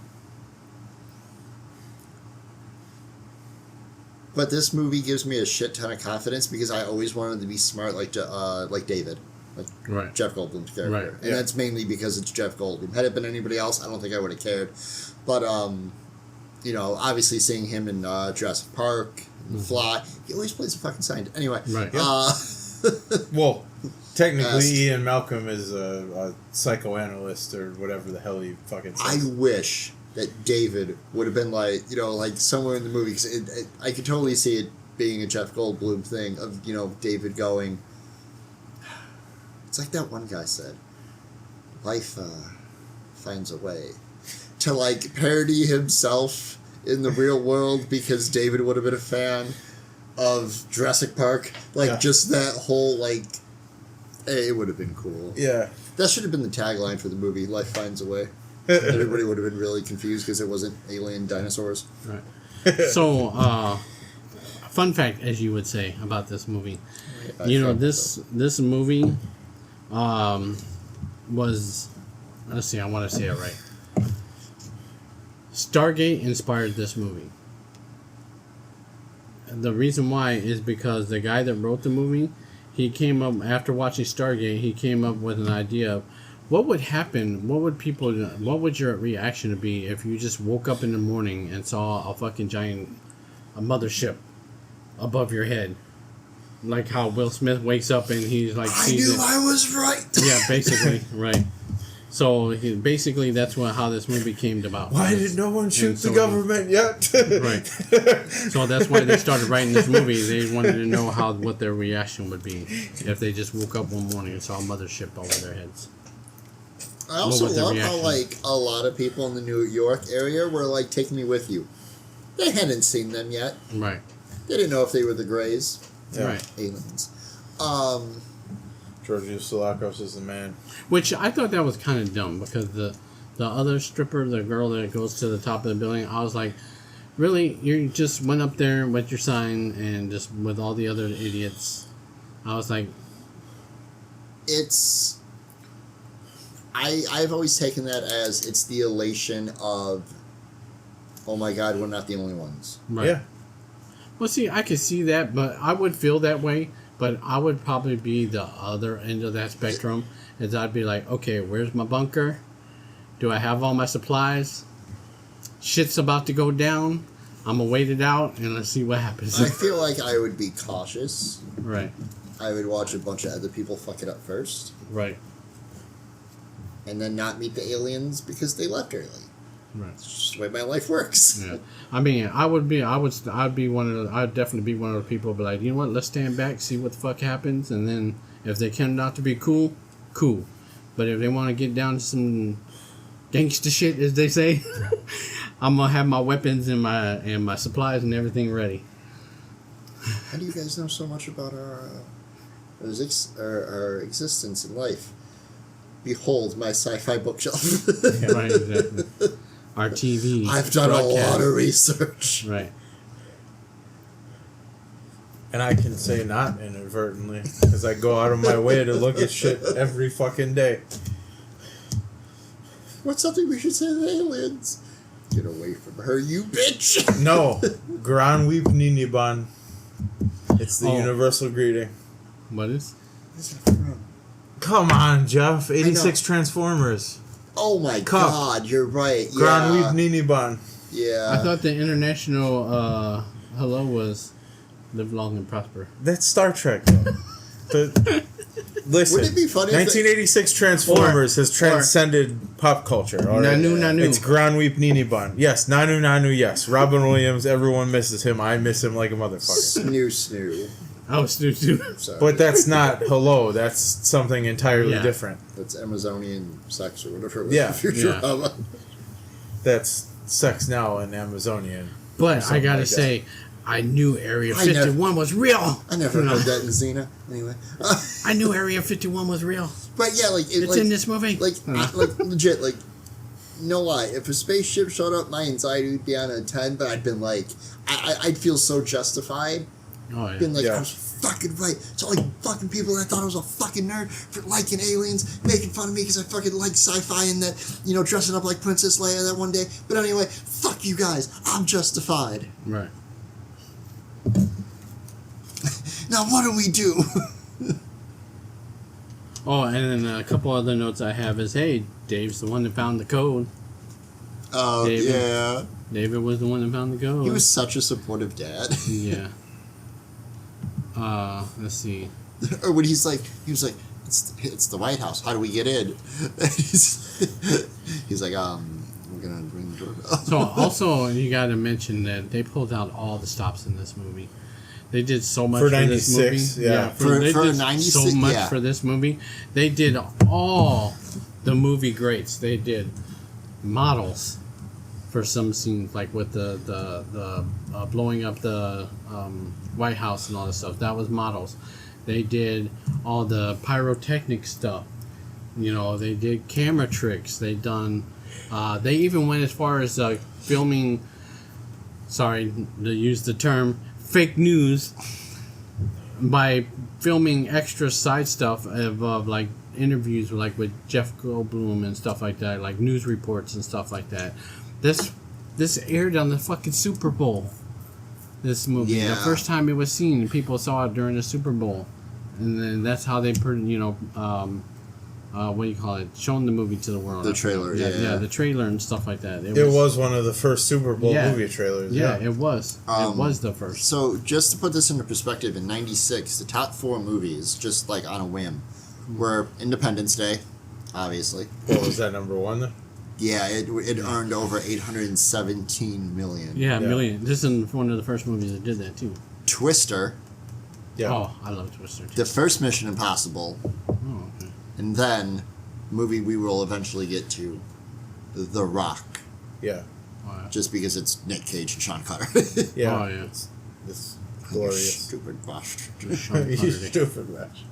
But this movie gives me a shit ton of confidence because I always wanted to be smart like David. Like Jeff Goldblum's character. Right. And that's mainly because it's Jeff Goldblum. Had it been anybody else, I don't think I would have cared. But you know, obviously seeing him in Jurassic Park, Fly. He always plays a fucking scientist. Anyway, Right. Well, technically, Best. Ian Malcolm is a psychoanalyst or whatever the hell he fucking I says. wish that David would have been like, you know, like somewhere in the movie, because I could totally see it being a Jeff Goldblum thing of, you know, David going, it's like that one guy said, life finds a way to, like, parody himself in the real world because David would have been a fan of Jurassic Park. Like, just that whole, like, it would have been cool. Yeah. That should have been the tagline for the movie, Life Finds a Way. Everybody would have been really confused because it wasn't alien dinosaurs. Right. So, fun fact, as you would say, about this movie. You know, this movie was... Let's see, I want to say it right. Stargate inspired this movie. The reason why is because the guy that wrote the movie, he came up, after watching Stargate, he came up with an idea of what would happen, what would your reaction be if you just woke up in the morning and saw a fucking giant mothership above your head? Like how Will Smith wakes up and he's like... I knew I was right! Yeah, basically, right. So basically, that's how this movie came about. Why did no one shoot the government yet? Right. So that's why they started writing this movie. They wanted to know what their reaction would be if they just woke up one morning and saw a mothership over their heads. I also What was the love how, reaction? like, a lot of people in the New York area were like, take me with you. They hadn't seen them yet. Right. They didn't know if they were the Greys. Yeah. Right. Aliens. Georgios Salakos is the man. Which I thought that was kind of dumb because the other stripper, the girl that goes to the top of the building, I was like, really? You just went up there with your sign and just with all the other idiots. I was like... It's... I've always taken that as it's the elation of, oh my god, we're not the only ones. Right. Yeah. Well, see, I could see that, but I would feel that way. But I would probably be the other end of that spectrum. Is I'd be like, okay, where's my bunker? Do I have all my supplies? Shit's about to go down. I'm going to wait it out and let's see what happens. I feel like I would be cautious. Right. I would watch a bunch of other people fuck it up first. Right. And then not meet the aliens because they left early. Right. It's just the way my life works. Yeah. I mean, I'd definitely be one of the people be like, you know what, let's stand back, see what the fuck happens, and then if they come out to be cool, cool. But if they want to get down to some gangster shit, as they say, I'm gonna have my weapons and my supplies and everything ready. How do you guys know so much about our existence in life? Behold my sci-fi bookshelf. Yeah, right, exactly. Our TV. I've done broadcast. a lot of research. Right. And I can say not inadvertently, because I go out of my way to look at shit every fucking day. What's something we should say to the aliens? Get away from her, you bitch! No, Gran Weep Niniban. It's the universal greeting. What is? Where's that from? Come on, Jeff. 86 Transformers. Oh my Cup. god, you're right. Gran Yeah. Weep Niniban. Yeah. I thought the international hello was live long and prosper. That's Star Trek. But listen, Wouldn't it be funny if 1986 Transformers has transcended pop culture. All right? Nanu. It's Gran Weep Niniban. Yes, Nanu, yes. Robin Williams, everyone misses him. I miss him like a motherfucker. Snoo. I was too. Sorry. But that's not hello. That's something entirely different. That's Amazonian sex or whatever it was. Yeah. Futurama. That's sex now in Amazonian. But I gotta like say, I knew Area 51 was real. I never heard that in Xena. Anyway. I knew Area 51 was real. But yeah, like... It's in this movie. Like, legit, like... No lie, if a spaceship showed up, my anxiety would be on a 10, but I'd been like... I'd feel so justified. Oh, yeah. Been like, I was fucking right. So all you fucking people that thought I was a fucking nerd for liking aliens, making fun of me because I fucking like sci-fi and that, you know, dressing up like Princess Leia that one day. But anyway, fuck you guys. I'm justified. Right. Now what do we do? Oh, and then a couple other notes I have is, hey, Dave's the one that found the code. Oh, David. yeah. David was the one that found the ghost. He was such a supportive dad. Yeah. Let's see. Or when he was like, it's the White House. How do we get in? he's like, we're gonna ring the doorbell. So also, you got to mention that they pulled out all the stops in this movie. They did so much For for this movie. 96, yeah. They For did 96, so much yeah. for this movie. They did all the movie greats. They did models for some scenes, like with the blowing up the White House and all this stuff. That was models. They did all the pyrotechnic stuff. You know, they did camera tricks. They done. They even went as far as filming. Sorry to use the term fake news by filming extra side stuff of like interviews with Jeff Goldblum and stuff like that, like news reports and stuff like that. This aired on the fucking Super Bowl. This movie, Yeah. the first time it was seen, people saw it during the Super Bowl, and then that's how they what do you call it? Showing the movie to the world. The trailer, yeah. the trailer and stuff like that. It was one of the first Super Bowl Yeah. movie trailers. Yeah, it was. It was the first. So just to put this into perspective, in '96, the top 4 movies, just like on a whim, were Independence Day, obviously. What was that, number 1 then? Yeah, it earned over $817 million. Yeah, Yeah. million. This is one of the first movies that did that too. Twister, Yeah. Oh, I love Twister too. the first Mission Impossible, Oh, okay. and then movie we will eventually get to, The Rock, Yeah. Wow. just because it's Nick Cage and Sean Connery. Yeah. Oh, yeah. It's glorious. Stupid bastard. Sean You Connery. stupid match.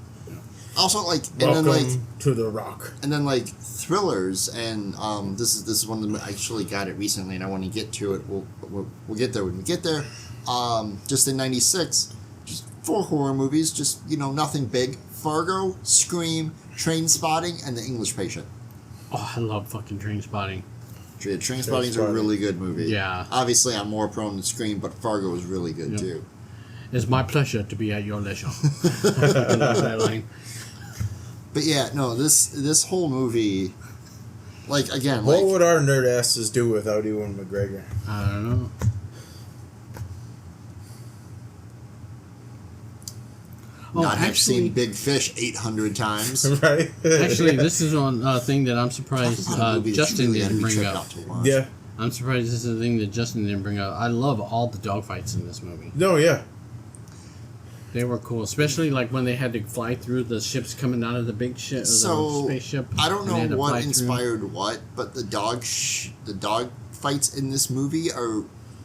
Also, like, and Welcome then like. to the Rock. And then like thrillers, and this is one of them. I actually got it recently, and I want to get to it. We'll get there when we get there. Just in '96, just 4 horror movies. Just nothing big. Fargo, Scream, Train Spotting, and The English Patient. Oh, I love fucking Train Spotting. Train Spotting is a really good movie. Yeah. Obviously, I'm more prone to Scream, but Fargo is really good Yep. too. It's my pleasure to be at your leisure. I love that line. But yeah, no, this whole movie, like again, What like would our nerd asses do without Ewan McGregor? I don't know. Oh, not have actually, seen Big Fish 800 times. Right? actually, this is one thing that I'm surprised Talk about a movie that Justin you really had to didn't be bring checked up. out to watch. Yeah. I'm surprised this is a thing that Justin didn't bring up. I love all the dogfights in this movie. No, yeah. They were cool, especially like when they had to fly through the ships coming out of the big ship, So, the spaceship. I don't and they had know to what fly through. inspired what, but the dog fights in this movie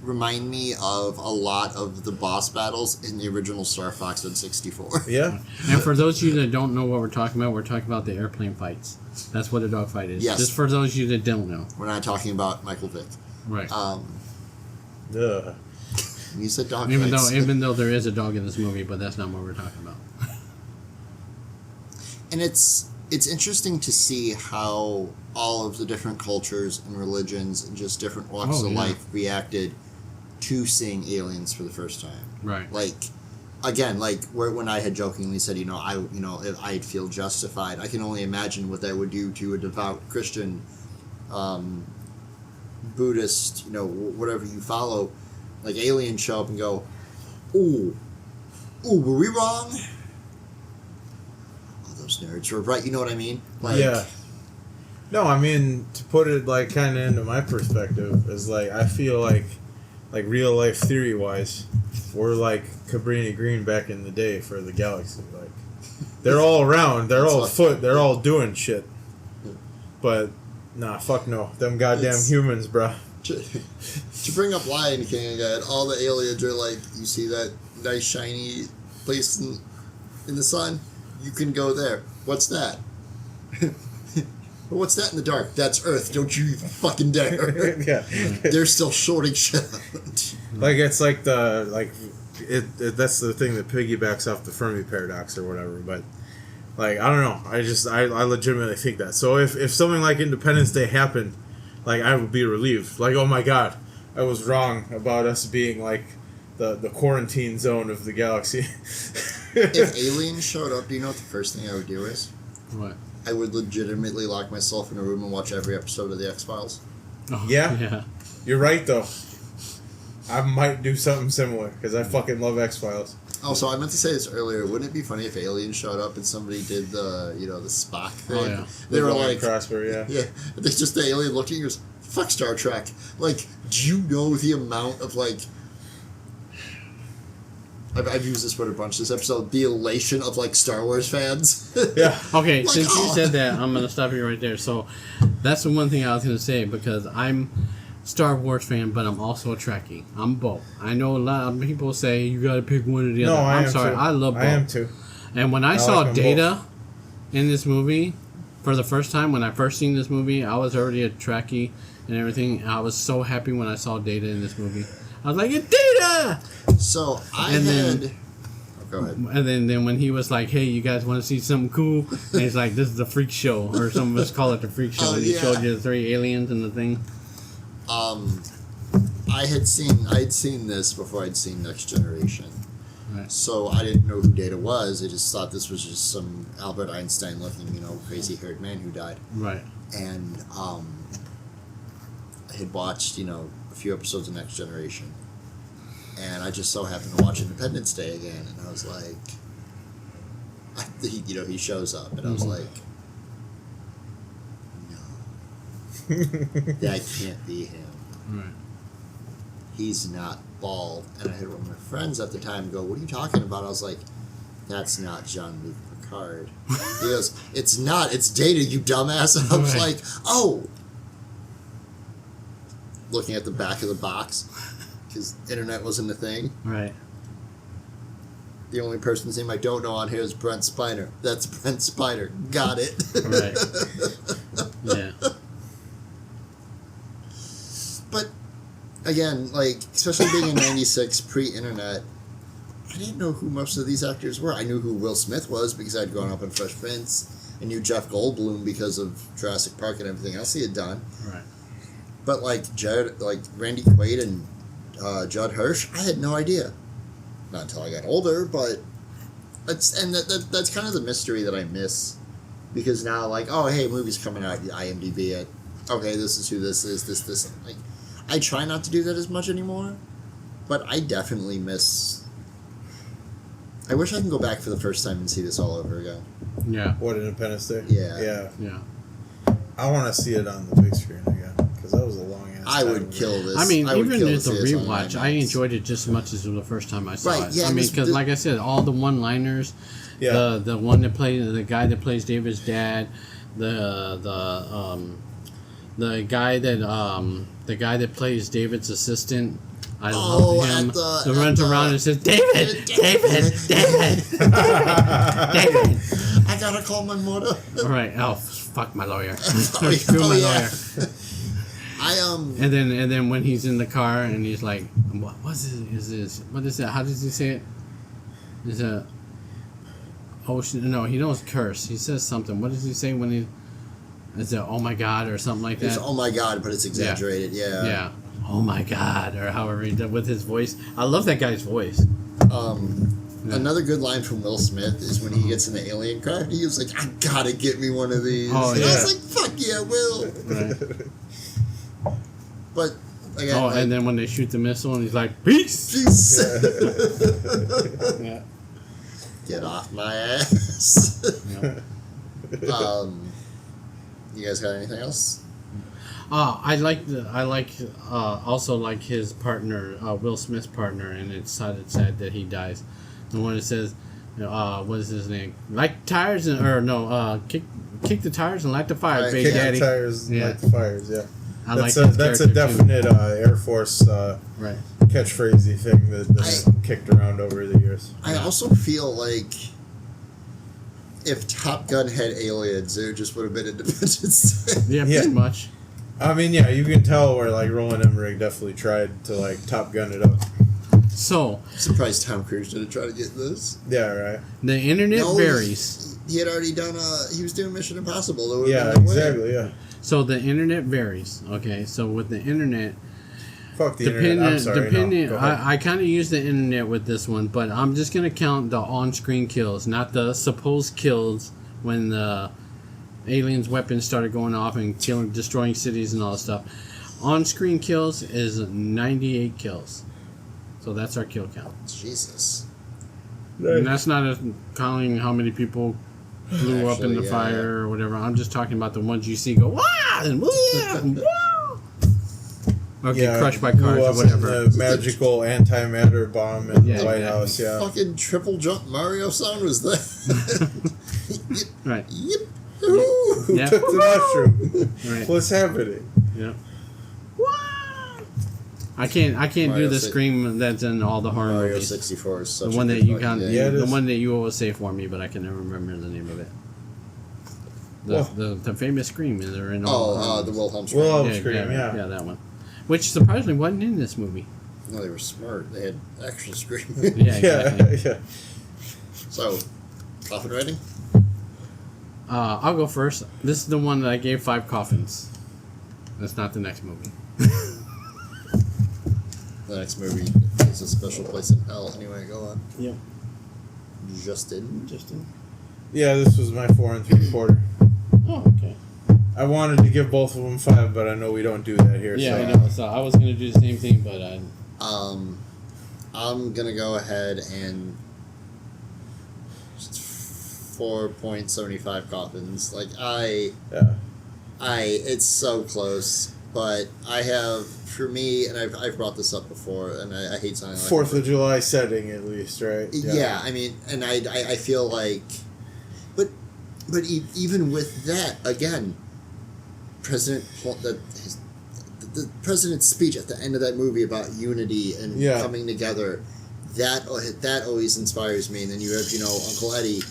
remind me of a lot of the boss battles in the original Star Fox on 64. Yeah. And for those of you that don't know what we're talking about the airplane fights. That's what a dogfight is. Yes. Just for those of you that don't know. We're not talking about Michael Vick. Right. Ugh. You said dog even fights. though there is a dog in this movie, but that's not what we're talking about. And it's interesting to see how all of the different cultures and religions and just different walks Oh, of yeah. life reacted to seeing aliens for the first time. Right. Like, again, like when I had jokingly said, if I'd feel justified, I can only imagine what that would do to a devout Christian, Buddhist, whatever you follow. Like, aliens show up and go, ooh, were we wrong? Oh, those nerds were right. You know what I mean? Like, Yeah. No, I mean, to put it, like, kind of into my perspective, is, like, I feel like real life theory wise, we're like Cabrini Green back in the day for the galaxy. Like, they're all around, they're all afoot, they're all doing shit. But, nah, fuck no. Them goddamn humans, bruh. To bring up Lion King again, all the aliens are like, you see that nice shiny place in the sun? You can go there. What's that? What's that in the dark? That's Earth. Don't you fucking dare. Yeah. They're still shorting shit. Like, it's like that's the thing that piggybacks off the Fermi paradox or whatever, but, like, I don't know. I legitimately think that. So if something like Independence Day happened, like, I would be relieved. Like, oh my god, I was wrong about us being, like, the quarantine zone of the galaxy. If aliens showed up, do you know what the first thing I would do is? What? I would legitimately lock myself in a room and watch every episode of The X-Files. Oh, Yeah? Yeah. You're right, though. I might do something similar, because I fucking love X-Files. Oh, so I meant to say this earlier. Wouldn't it be funny if aliens showed up and somebody did the Spock thing? Oh, yeah. They were like, Prosper, yeah. yeah, it's just the alien looking and goes, fuck Star Trek. Like, do you know the amount of, like, I've used this word a bunch this episode, the elation of, like, Star Wars fans? Yeah. Okay, Like, since you oh. said that, I'm going to stop you right there. So, that's the one thing I was going to say, because I'm Star Wars fan, but I'm also a Trekkie. I'm both. I know a lot of people say you got to pick one or the other. I'm sorry, I love both. I am too. And when I saw like them Data in this movie, for the first time, when I first seen this movie, I was already a Trekkie and everything. I was so happy when I saw Data in this movie. I was like, it's Data! So, go ahead. And then when he was like, hey, you guys want to see something cool? And he's like, this is the freak show. Or some of us call it the freak show. Oh, and he yeah. showed you the 3 aliens and the thing. I'd seen this before I'd seen Next Generation. Right. So I didn't know who Data was. I just thought this was just some Albert Einstein looking, crazy haired man who died. Right. And I had watched, a few episodes of Next Generation. And I just so happened to watch Independence Day again, and I was like, he shows up, and I was like, no, that can't be him. Right. He's not bald. And I had one of my friends at the time go, what are you talking about? I was like, that's not Jean-Luc Picard. He goes, it's not, it's Data, you dumbass. And I was Right. like, oh. Looking at the back of the box, because internet wasn't a thing. Right. The only person's name I don't know on here is Brent Spiner. That's Brent Spiner. Got it. Right. Yeah. But, again, especially being in 96, pre-internet, I didn't know who most of these actors were. I knew who Will Smith was because I'd grown up in Fresh Prince. I knew Jeff Goldblum because of Jurassic Park and everything else he had done. Right. But, Randy Quaid and Judd Hirsch, I had no idea. Not until I got older, but that's kind of the mystery that I miss. Because now, oh, hey, movie's coming out, IMDb it. Okay, this is who this is, this. I try not to do that as much anymore, but I definitely miss... I wish I can go back for the first time and see this all over again. Yeah. What, Independence Day? Yeah. Yeah. I want to see it on the big screen again, because that was a long ass I time would ago. kill this. I mean, I would even kill to as a see this on rewatch, I IMAX. enjoyed it just as much as the first time I saw Right, it. yeah, I mean, this- because like I said, all the one-liners, Yeah. the one that plays the guy that plays David's dad, the guy that plays David's assistant. I love him. Who runs around and says, David. I gotta call my mother. All right. Oh, fuck my lawyer. Oh, Screw my yeah. lawyer. And And then when he's in the car and he's like, what is this? What is that? How does he say it? Is it? Oh no, he knows curse. He says something. What does he say when he? Is it oh my god or something like that? It's oh my god, but it's exaggerated. Yeah. Yeah. Oh my god, or however he did with his voice. I love that guy's voice. Another good line from Will Smith is when he gets in the alien car. He was like, "I gotta get me one of these." Oh, and I yeah. was like, "Fuck yeah, Will!" Right. But again, Oh, and then when they shoot the missile, and he's like, "Peace." jeez. Yeah. Get off my ass. Yeah. You guys got anything else? Also like his partner, Will Smith's partner, and it's sad that he dies. The one that says, what is his name? Light tires kick the tires and light the fire, Right, Big Kick Daddy. the tires, Yeah. light the fires, yeah. I like That's his a character, too. definite Air Force Right. catchphrasey thing that's kicked around over the years. I also feel like if Top Gun had aliens, there just would have been Independence Day. Yeah, Yeah. pretty much. I mean, yeah, you can tell where Roland Emmerich definitely tried to Top Gun it up. So I'm surprised Tom Cruise didn't try to get this. Yeah, right. the internet No, varies. He had already done. He was doing Mission Impossible. That would've Yeah, been the way. exactly. Yeah. So the internet varies. Okay, so with the internet, Fuck the internet. I'm sorry. depending, No, go ahead. I kind of use the internet with this one, but I'm just gonna count the on-screen kills, not the supposed kills when the aliens' weapons started going off and destroying cities and all that stuff. on-screen kills is 98 kills. So that's our kill count. Jesus. And that's not counting how many people blew up in the fire or whatever. I'm just talking about the ones you see go, wah! And wah! And wah! Or get crushed by cars or whatever. The magical antimatter bomb in the White House, Fucking triple jump Mario sound was that. Right. Yep. Who took the mushroom? Right. What's happening? Yeah. I can't Mario do the scream that's in all the horror Mario movies. 64 is such The one a that good you fucking can, game. the one that you always say for me, but I can never remember the name of it. The famous scream is in all. The Wilhelm scream. Wilhelm scream, yeah, that one. Which surprisingly wasn't in this movie. No, they were smart. They had actual scream. Yeah, exactly. yeah. So, Koffin Rating? I'll go first. This is the one that I gave 5 coffins. That's not the next movie. The next movie is a special place in hell. Anyway, go on. Yep. Justin. Yeah, this was my 4 3/4. Oh, okay. I wanted to give both of them 5, but I know we don't do that here. Yeah, so. I know. So I was gonna do the same thing, but I'm gonna go ahead and 4.75 coffins. Like it's so close, but I have, for me, and I've brought this up before, and I hate something like 4th of July setting, at least, right? Yeah, I mean, and I feel like, but even with that, again, the president's speech at the end of that movie about unity and coming together, that always inspires me. And then you have, Uncle Eddie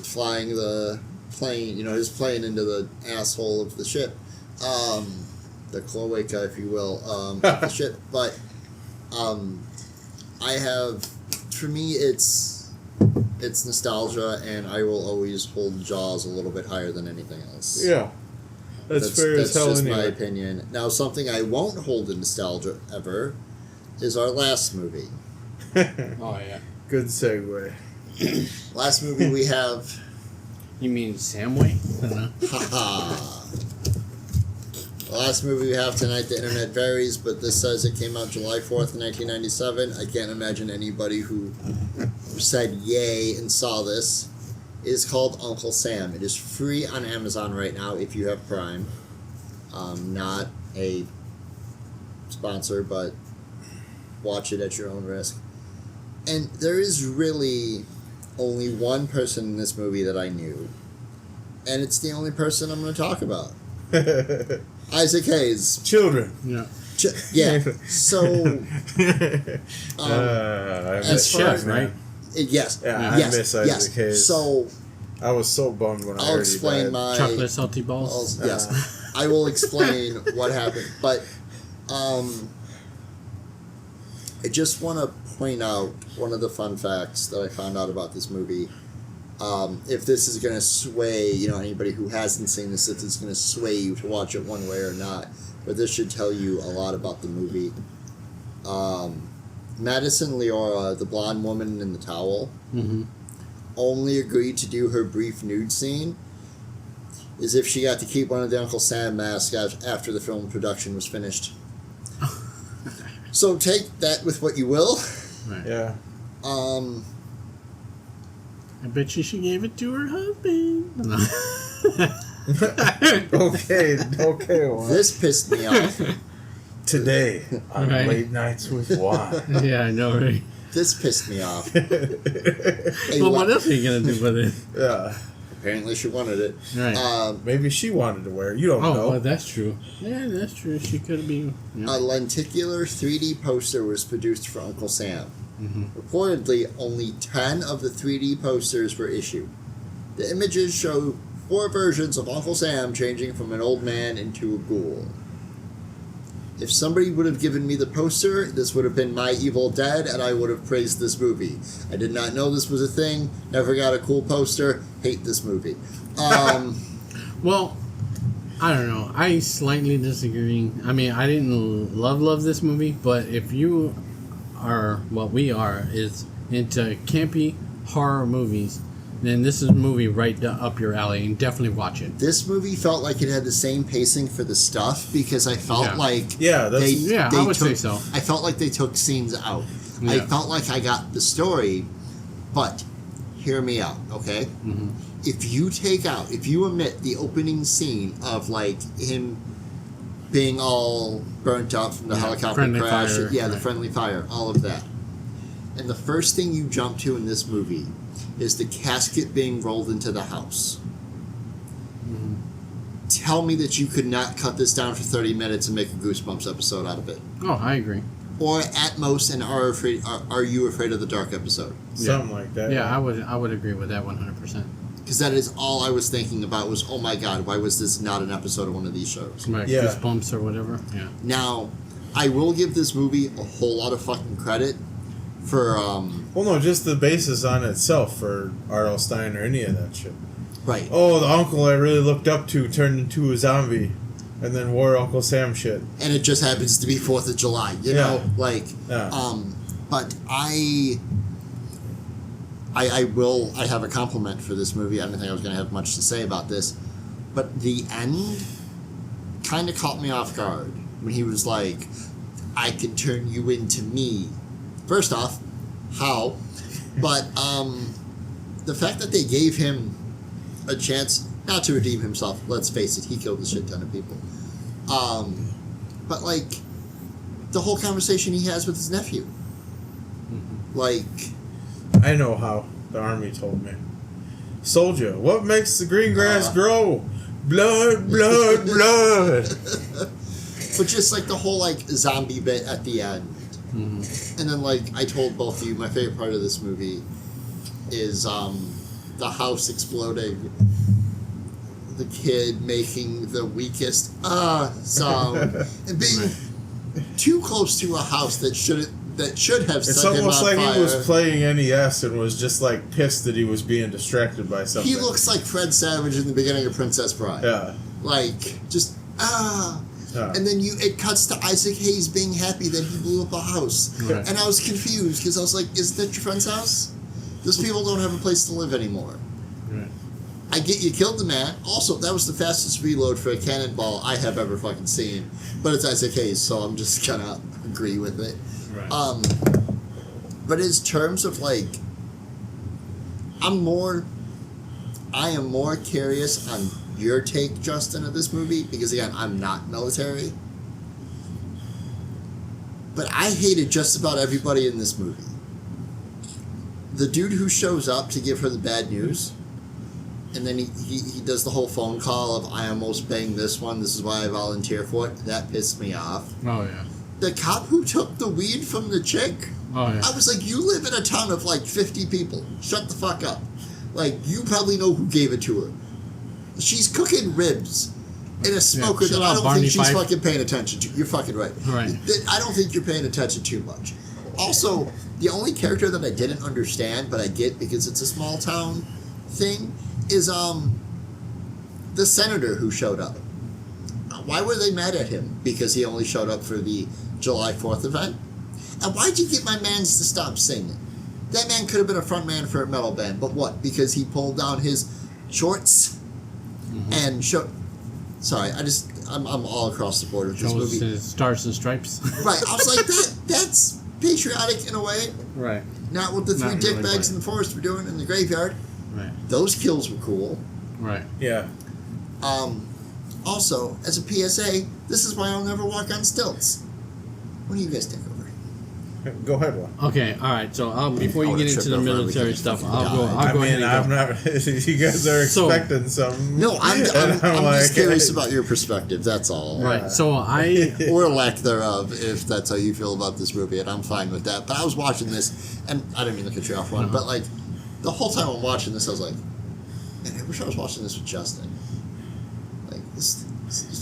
flying the plane, his plane into the asshole of the ship, the cloaca, if you will, of the ship. But I have, for me, it's nostalgia, and I will always hold Jaws a little bit higher than anything else. Yeah. That's fair as hell. That's just my opinion. Now, something I won't hold in nostalgia ever is our last movie. oh yeah. Good segue. Last movie we have. You mean Samway? Haha. The last movie we have tonight, the internet varies, but this says it came out July 4th, 1997. I can't imagine anybody who said yay and saw this. It is called Uncle Sam. It is free on Amazon right now if you have Prime. Not a sponsor, but watch it at your own risk. And there is really only one person in this movie that I knew. And it's the only person I'm going to talk about. Isaac Hayes. Children. Yeah. Yeah. So, as chef, right? Yes. Yeah, I miss Isaac Hayes. So, I was so bummed when I heard he died. Chocolate salty balls. Yes. I will explain what happened. But I just want to point out one of the fun facts that I found out about this movie. If this is going to sway, anybody who hasn't seen this, if it's going to sway you to watch it one way or not, but this should tell you a lot about the movie. Madison Leora, the blonde woman in the towel, only agreed to do her brief nude scene as if she got to keep one of the Uncle Sam masks after the film production was finished. So take that with what you will. Right. Yeah. I bet she gave it to her husband. Okay. Well. This pissed me off. Today on Late Nights with Juan. Yeah, I know, right? This pissed me off. Well, what else are you going to do with it? Yeah. Apparently she wanted it. Right. Maybe she wanted to wear it. You don't know. Oh, well, that's true. Yeah, that's true. She could have been. Yeah. A lenticular 3D poster was produced for Uncle Sam. Reportedly, only 10 of the 3D posters were issued. The images show 4 versions of Uncle Sam changing from an old man into a ghoul. If somebody would have given me the poster, this would have been My Evil Dead, and I would have praised this movie. I did not know this was a thing, never got a cool poster, hate this movie. Well, I don't know. I slightly disagree. I mean, I didn't love this movie, but if you are what we are, is into campy horror movies, then this is a movie right up your alley, and definitely watch it. This movie felt like it had the same pacing for the stuff because I felt like I would say so. I felt like they took scenes out. Yeah. I felt like I got the story, but hear me out, okay? Mm-hmm. If you omit the opening scene of like him being all burnt up from the helicopter crash, fire, the friendly fire, all of that, and the first thing you jump to in this movie is the casket being rolled into the house. Mm-hmm. Tell me that you could not cut this down for 30 minutes and make a Goosebumps episode out of it. Oh, I agree. Or at most an Are You Afraid of the Dark episode. Something like that. Yeah, I would agree with that 100%. Because that is all I was thinking about was, oh my god, why was this not an episode of one of these shows? Like Goosebumps or whatever. Yeah. Now, I will give this movie a whole lot of fucking credit for... well, no, just the basis on itself for R.L. Stein or any of that shit. Right. Oh, the uncle I really looked up to turned into a zombie and then wore Uncle Sam shit. And it just happens to be 4th of July, you know? Like, but I have a compliment for this movie. I didn't think I was going to have much to say about this. But the end kind of caught me off guard when he was like, I can turn you into me. First off, how? But the fact that they gave him a chance not to redeem himself, let's face it, he killed a shit ton of people. But like, the whole conversation he has with his nephew. Mm-hmm. Like... I know how. The army told me. Soldier, what makes the green grass grow? Blood, blood, blood. But just like the whole like zombie bit at the end. Mm-hmm. And then like I told both of you, my favorite part of this movie is the house exploding. The kid making the weakest sound. And being too close to a house that should have It's set him almost on like fire. he was playing NES and was just like pissed that he was being distracted by something. He looks like Fred Savage in the beginning of Princess Bride. Yeah. Like, just, And then it cuts to Isaac Hayes being happy that he blew up a house. Right. And I was confused, because I was like, isn't that your friend's house? Those people don't have a place to live anymore. Right. I get you killed the man. Also, that was the fastest reload for a cannonball I have ever fucking seen. But it's Isaac Hayes, so I'm just gonna agree with it. Right. But in terms of like, I am more curious on your take, Justin, of this movie, because again, I'm not military. But I hated just about everybody in this movie. The dude who shows up to give her the bad news, and then he does the whole phone call of, I almost banged this one, this is why I volunteer for it, that pissed me off. Oh, yeah. The cop who took the weed from the chick, Oh, yeah. I was like, you live in a town of like 50 people. Shut the fuck up. Like, you probably know who gave it to her. She's cooking ribs in a smoker that I don't think she's fucking paying attention to. You're fucking right. Right. I don't think you're paying attention too much. Also, the only character that I didn't understand, but I get because it's a small town thing, is the senator who showed up. Why were they mad at him? Because he only showed up for the July 4th event? And why'd you get my mans to stop singing? That man could have been a front man for a metal band, but what? Because he pulled down his shorts and showed... Sorry, I'm all across the board with this movie. His Stars and Stripes. Right, I was like, that's patriotic in a way. Right. Not what the three Not dickbags really, in the forest were doing in the graveyard. Right. Those kills were cool. Right. Yeah. Also, as a PSA, this is why I'll never walk on stilts. What do you guys think over? Go ahead, Will. Okay, all right. So before you get into the military stuff, I'll go ahead. I'm not. You guys are expecting some. No, I'm like, just curious about your perspective. That's all. Right. So or lack thereof, if that's how you feel about this movie, and I'm fine with that. But I was watching this, and I didn't mean to cut you off, Ron, but like the whole time I'm watching this, I was like, man, I wish I was watching this with Justin. Like this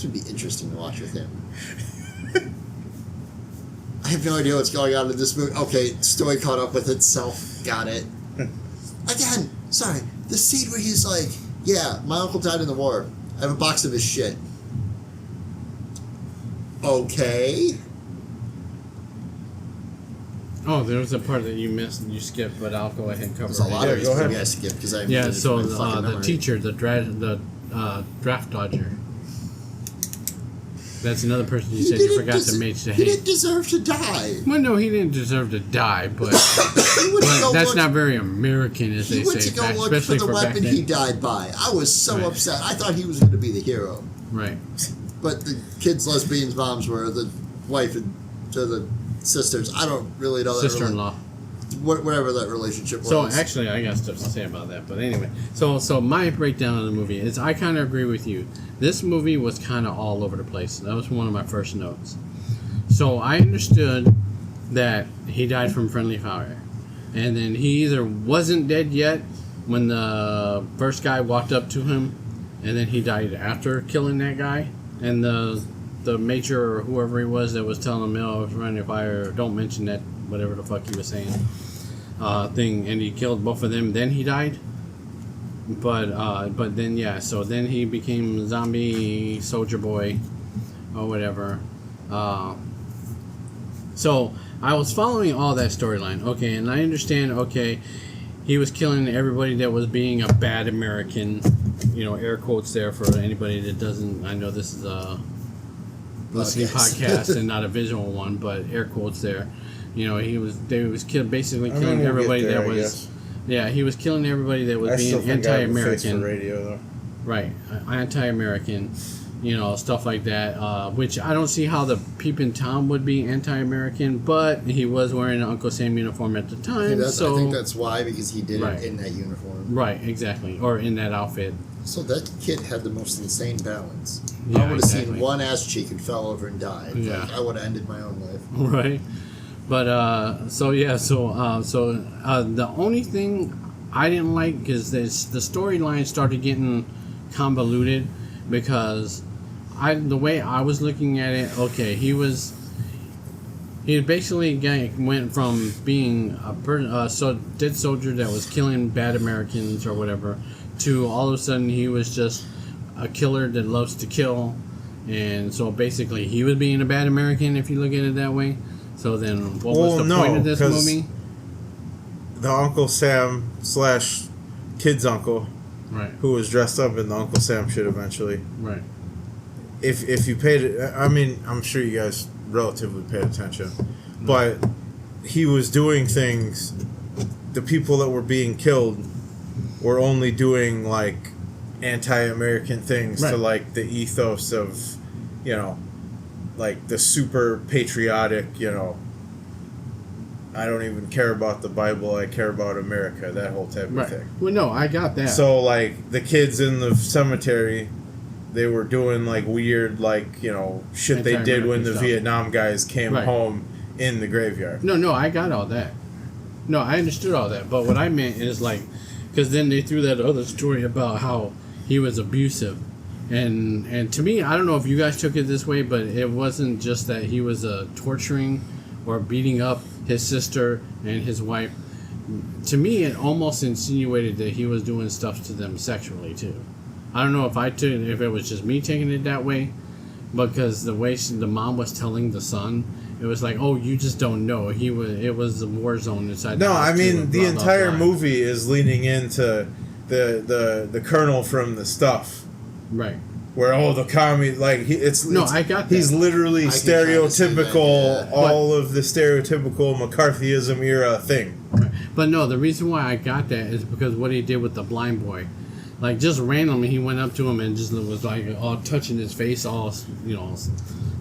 would be interesting to watch with him. I have no idea what's going on in this movie. Okay, story caught up with itself. Got it. Again, sorry. The scene where he's like, yeah, my uncle died in the war. I have a box of his shit. Okay. Oh, there was a part that you missed and you skipped, but I'll go ahead and cover There's a it. lot of go reasons ahead. maybe I skip because I Yeah, so my fucking the memory. teacher, the draft dodger. That's another person you said you didn't forgot to des- mention. He didn't deserve to die. Well, no, he didn't deserve to die, but, He went to but go that's look- not very American, as He they went say, to go look for especially the for back weapon he then. died by. I was so Right. upset. I thought he was going to be the hero. Right. But the kids' lesbians' moms were the wife and the sisters. I don't really know that Sister-in-law. whatever that relationship was. So actually, I got stuff to say about that. But anyway, so my breakdown of the movie is I kind of agree with you. This movie was kind of all over the place. That was one of my first notes. So I understood that he died from friendly fire, and then he either wasn't dead yet when the first guy walked up to him, and then he died after killing that guy, and the major or whoever he was that was telling him, "Oh, it's friendly fire. Don't mention that." Whatever the fuck he was saying. Thing, and he killed both of them. Then he died. But then so then he became zombie soldier boy, or whatever. So I was following all that storyline. Okay, and I understand. Okay, he was killing everybody that was being a bad American. You know, air quotes there for anybody that doesn't. I know this is a listening podcast and not a visual one, but air quotes there. You know, he was basically killing everybody we'll get there, that I was. guess. Yeah, he was killing everybody that was I still being think I have a face for anti-American. radio, though. Right, anti-American. You know, stuff like that. Which I don't see how the peeping Tom would be anti-American, but he was wearing an Uncle Sam uniform at the time. I So think that's why, because he did Right. it in that uniform. right, exactly, or in that outfit. So that kid had the most insane balance. Yeah, I would have exactly. seen one ass cheek and fell over and died. Yeah. Like, I would have ended my own life. Right, but the only thing I didn't like is the storyline started getting convoluted because the way I was looking at it, okay, he basically went from being a dead soldier that was killing bad Americans or whatever to all of a sudden he was just a killer that loves to kill, and so basically he was being a bad American if you look at it that way. So then, what was the point of this 'cause movie? The Uncle Sam / kid's uncle, Right, who was dressed up in the Uncle Sam shit eventually. right, If you paid it, I mean, I'm sure you guys relatively paid attention, but he was doing things. The people that were being killed were only doing like anti-American things Right. to like the ethos of, you know, like the super patriotic, you know, I don't even care about the Bible, I care about America, that whole type of right. thing. Well, no, I got that. So like the kids in the cemetery, they were doing like weird, like, you know, shit they did when the Anti-American stuff. Vietnam guys came Right. home in the graveyard. No, I got all that. No, I understood all that. But what I meant is like, because then they threw that other story about how he was abusive, and to me, I don't know if you guys took it this way, but it wasn't just that he was torturing or beating up his sister and his wife. To me, it almost insinuated that he was doing stuff to them sexually too. I don't know if if it was just me taking it that way, because the way the mom was telling the son, it was like, oh, you just don't know. It was a war zone inside. No, the house I too, mean and the blah, blah, entire blah. movie is leaning into the colonel from the stuff. Right. Where the commie like I got that. He's literally I can kinda see that, stereotypical, yeah. all of the stereotypical McCarthyism era thing. Right. But no, the reason why I got that is because what he did with the blind boy. Like, just randomly, he went up to him and just was, like, all touching his face, all, you know,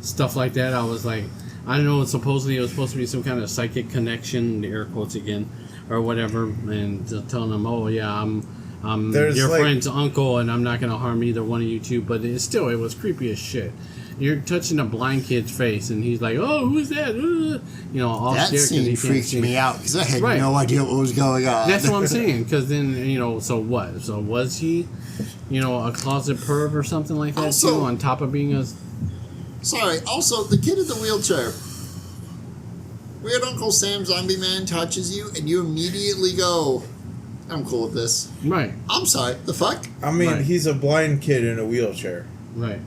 stuff like that. I was like, I don't know, supposedly it was supposed to be some kind of psychic connection, the air quotes again, or whatever, and just telling him, oh, yeah, I'm There's, your like- friend's uncle, and I'm not going to harm either one of you two, but it was creepy as shit. You're touching a blind kid's face, and he's like, oh, who's that? You know, all That scared 'cause he scene can't freaked see. me out because I had Right. no idea what was going on. That's what I'm saying. Because then, you know, so what? So was he, you know, a closet perv or something like that Also- too? On top of being a Sorry. Also, the kid in the wheelchair. Weird Uncle Sam zombie man touches you, and you immediately go, "I'm cool with this." right, I'm sorry. The fuck? I mean, Right. he's a blind kid in a wheelchair. right.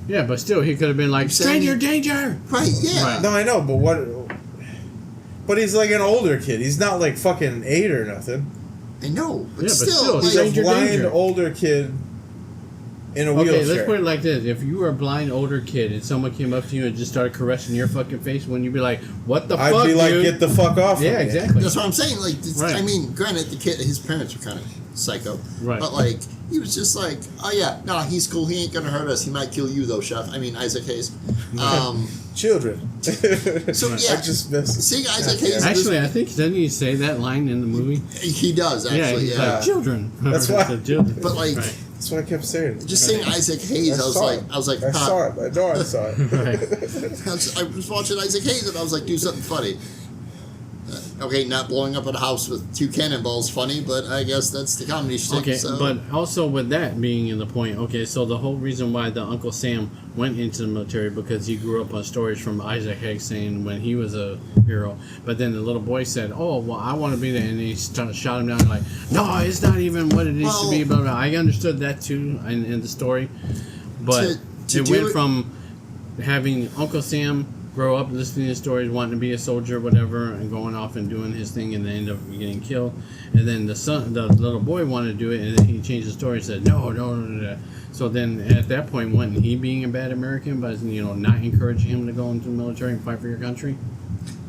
Yeah, but still, he could have been like, saying stranger he- danger. Right? Yeah. Right. No, I know, but But he's like an older kid. He's not like fucking 8 or nothing. I know, but Yeah, but still, still, like, He's a Danger, blind danger. older kid in a wheelchair. Okay, let's put it like this. If you were a blind older kid and someone came up to you and just started caressing your fucking face, wouldn't you be like, what the fuck, I'd be like, dude? get the fuck off Yeah, of me. exactly. that's what I'm saying. Like, Right. I mean, granted, the kid, his parents were kind of psycho, Right. but like, he was just like, oh yeah, no, he's cool. He ain't gonna hurt us. He might kill you though, Chef. I mean, Isaac Hayes. Children. So yeah, I just miss seeing Isaac Hayes. Actually, I think, doesn't he say that line in the movie? he does Yeah, actually. he's Yeah, like, children. That's why- The children. but like, Right. That's what I kept saying. just seeing Isaac Hayes, I was like, I saw "Ah." it. I know I saw it. Right. I was watching Isaac Hayes and I was like, do something funny. Okay, not blowing up a house with 2 cannonballs funny, but I guess that's the comedy shtick. Okay, so. but also with that being in the point, okay, so the whole reason why the Uncle Sam went into the military because he grew up on stories from Isaac Hayes saying when he was a hero, but then the little boy said, "Oh, well, I want to be there," and he shot him down like, "No, it's not even what it needs to be." Blah, blah. I understood that too in the story, but To it do went it- from having Uncle Sam grow up listening to stories, wanting to be a soldier, whatever, and going off and doing his thing, and then end up getting killed. And then the little boy wanted to do it, and then he changed the story and said, no. So then at that point, wasn't he being a bad American by not encouraging him to go into the military and fight for your country?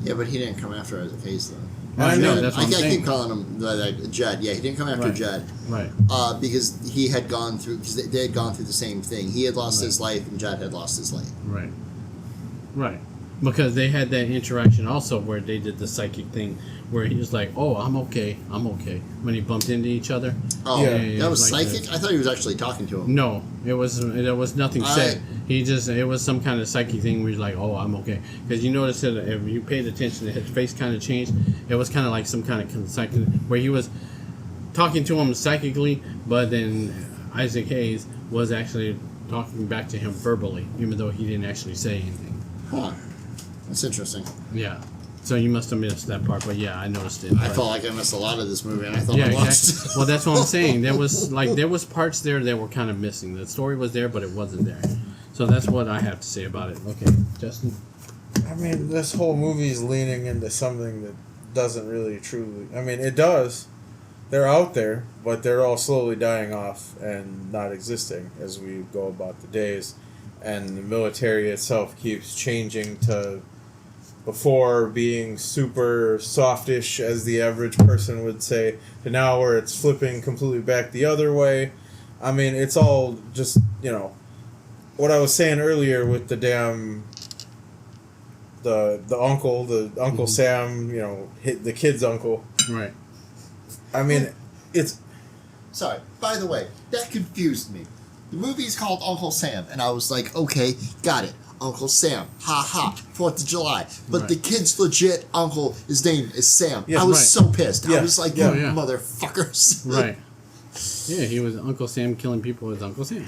Yeah, but he didn't come after Isaac Hayes though. I know, Jed. that's what I'm I saying. keep calling him Jed. Yeah, he didn't come after Right. Jed. Right. Because he had gone through. Because they had gone through the same thing. He had lost Right. his life, and Jed had lost his life. Right. Right. Because they had that interaction also where they did the psychic thing where he was like, "Oh, I'm okay. When he bumped into each other. Oh, Yeah, that was like psychic. I thought he was actually talking to him. No, there was nothing said. It was some kind of psychic thing where he's like, "Oh, I'm okay." Because you notice that if you paid attention, his face kind of changed. It was kind of like some kind of psychic where he was talking to him psychically, but then Isaac Hayes was actually talking back to him verbally, even though he didn't actually say anything. Huh. That's interesting. Yeah. So you must have missed that part, but yeah, I noticed it. I But- felt like I missed a lot of this movie, and I thought yeah, I lost. exactly. Well, that's what I'm saying. There was parts there that were kind of missing. The story was there, but it wasn't there. So that's what I have to say about it. Okay, Justin. I mean, this whole movie is leaning into something that doesn't really truly. I mean, it does. They're out there, but they're all slowly dying off and not existing as we go about the days. And the military itself keeps changing to before being super softish, as the average person would say, to now where it's flipping completely back the other way. I mean, it's all just, what I was saying earlier with the damn the Uncle Sam, hit the kid's uncle. Right. I mean, it's Sorry. By the way, that confused me. The movie's called Uncle Sam, and I was like, okay, got it. Uncle Sam. Ha ha. 4th of July. But Right. the kid's legit uncle, his name is Sam. Yeah, I was right. so pissed. I Yeah, was like, yeah. you Yeah. motherfuckers. Right. Yeah, he was Uncle Sam killing people with Uncle Sam.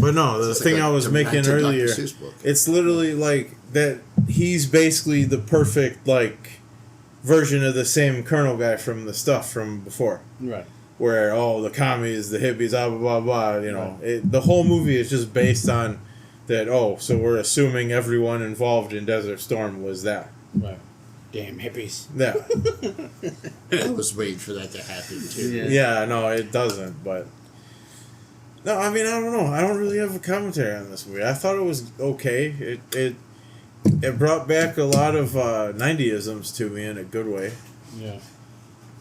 But no, the It's thing like I was making demented Dr. earlier, Seuss book. it's literally like that. He's basically the perfect version of the same Colonel guy from the stuff from before, Right. where the commies, the hippies, blah blah blah. Right. The whole movie is just based on that. Oh, so we're assuming everyone involved in Desert Storm was that. Right. Damn hippies. Yeah, I was waiting for that to happen, too. Yeah. yeah. No, it doesn't. But no, I mean, I don't know. I don't really have a commentary on this movie. I thought it was okay. It brought back a lot of 90isms to me in a good way. Yeah.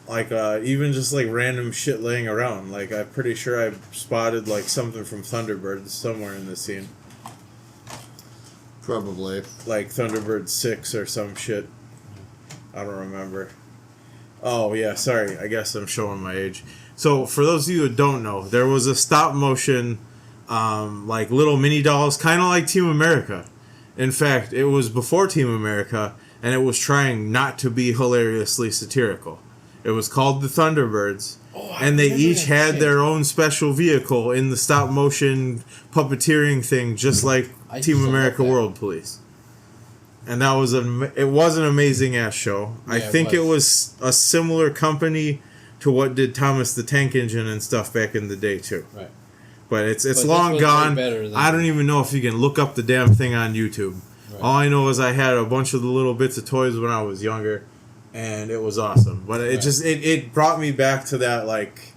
Like, even just, random shit laying around. Like, I'm pretty sure I spotted, something from Thunderbirds somewhere in the scene. Probably. Like, Thunderbird 6 or some shit. I don't remember. Oh, yeah, sorry. I guess I'm showing my age. So, for those of you who don't know, there was a stop-motion, little mini dolls, kind of like Team America. In fact, it was before Team America, and it was trying not to be hilariously satirical. It was called the Thunderbirds, and they each had their own special vehicle in the stop-motion puppeteering thing, just like I Team used to America love that. World Police. And that was it was an amazing ass show. I Yeah, it think it was. was a similar company to what did Thomas the Tank Engine and stuff back in the day too. Right. But it's this long was way gone. better than- I don't even know if you can look up the damn thing on YouTube. Right. All I know is I had a bunch of the little bits of toys when I was younger, and it was awesome. But it just it brought me back to that like.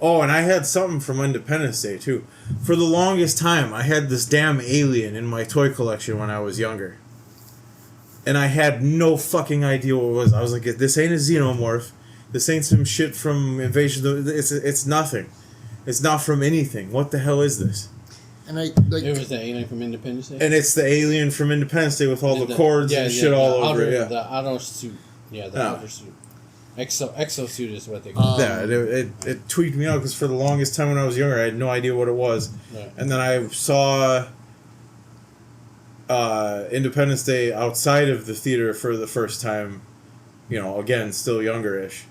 Oh, and I had something from Independence Day too. For the longest time, I had this damn alien in my toy collection when I was younger, and I had no fucking idea what it was. I was like, "This ain't a xenomorph. This ain't some shit from Invasion. It's nothing. It's not from anything. What the hell is this?" And I like, It was the alien from Independence Day. And it's the alien from Independence Day with all the cords and shit all over it. Yeah, the outer suit. Yeah, the outer suit. Exosuit is what they call it. Yeah, it tweaked me out because for the longest time when I was younger, I had no idea what it was. Right. And then I saw Independence Day outside of the theater for the first time, again, still younger-ish.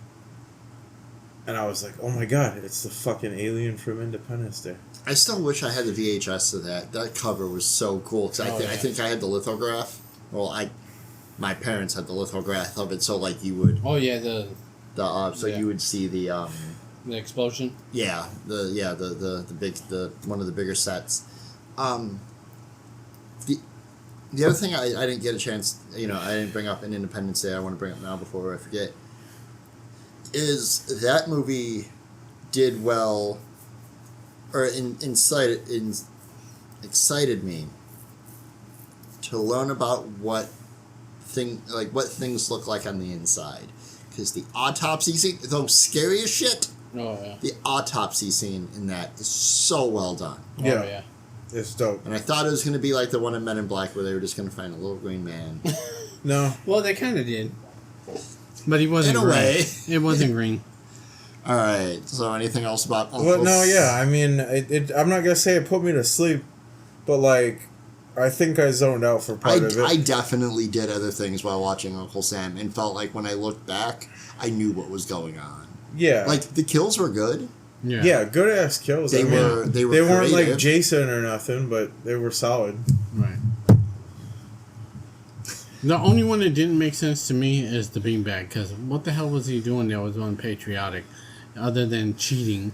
And I was like, oh my god, it's the fucking alien from Independence Day. I still wish I had the VHS of that. That cover was so cool. Cause I think I had the lithograph. Well, my parents had the lithograph of it, so like you would. Oh yeah, you would see the explosion. Yeah, the big one of the bigger sets. The other thing I didn't get a chance, I didn't bring up in Independence Day. I want to bring up now before I forget. Is that movie did well, or excited me to learn about what things look like on the inside, because the autopsy scene, though scary as shit, the autopsy scene in that is so well done. Yeah, it's dope. And I thought it was going to be like the one in Men in Black where they were just going to find a little green man. No. Well, they kind of did, but he wasn't. In a green. way, it wasn't green. All right. So, anything else about Uncle? Well, no, yeah. I mean, I'm not gonna say it put me to sleep, but like, I think I zoned out for part of it. I definitely did other things while watching Uncle Sam and felt like when I looked back, I knew what was going on. Yeah. Like, the kills were good. Yeah. Yeah, good ass kills. They weren't creative. Like Jason or nothing, but they were solid. Right. The only one that didn't make sense to me is the beanbag, because what the hell was he doing that was unpatriotic, other than cheating?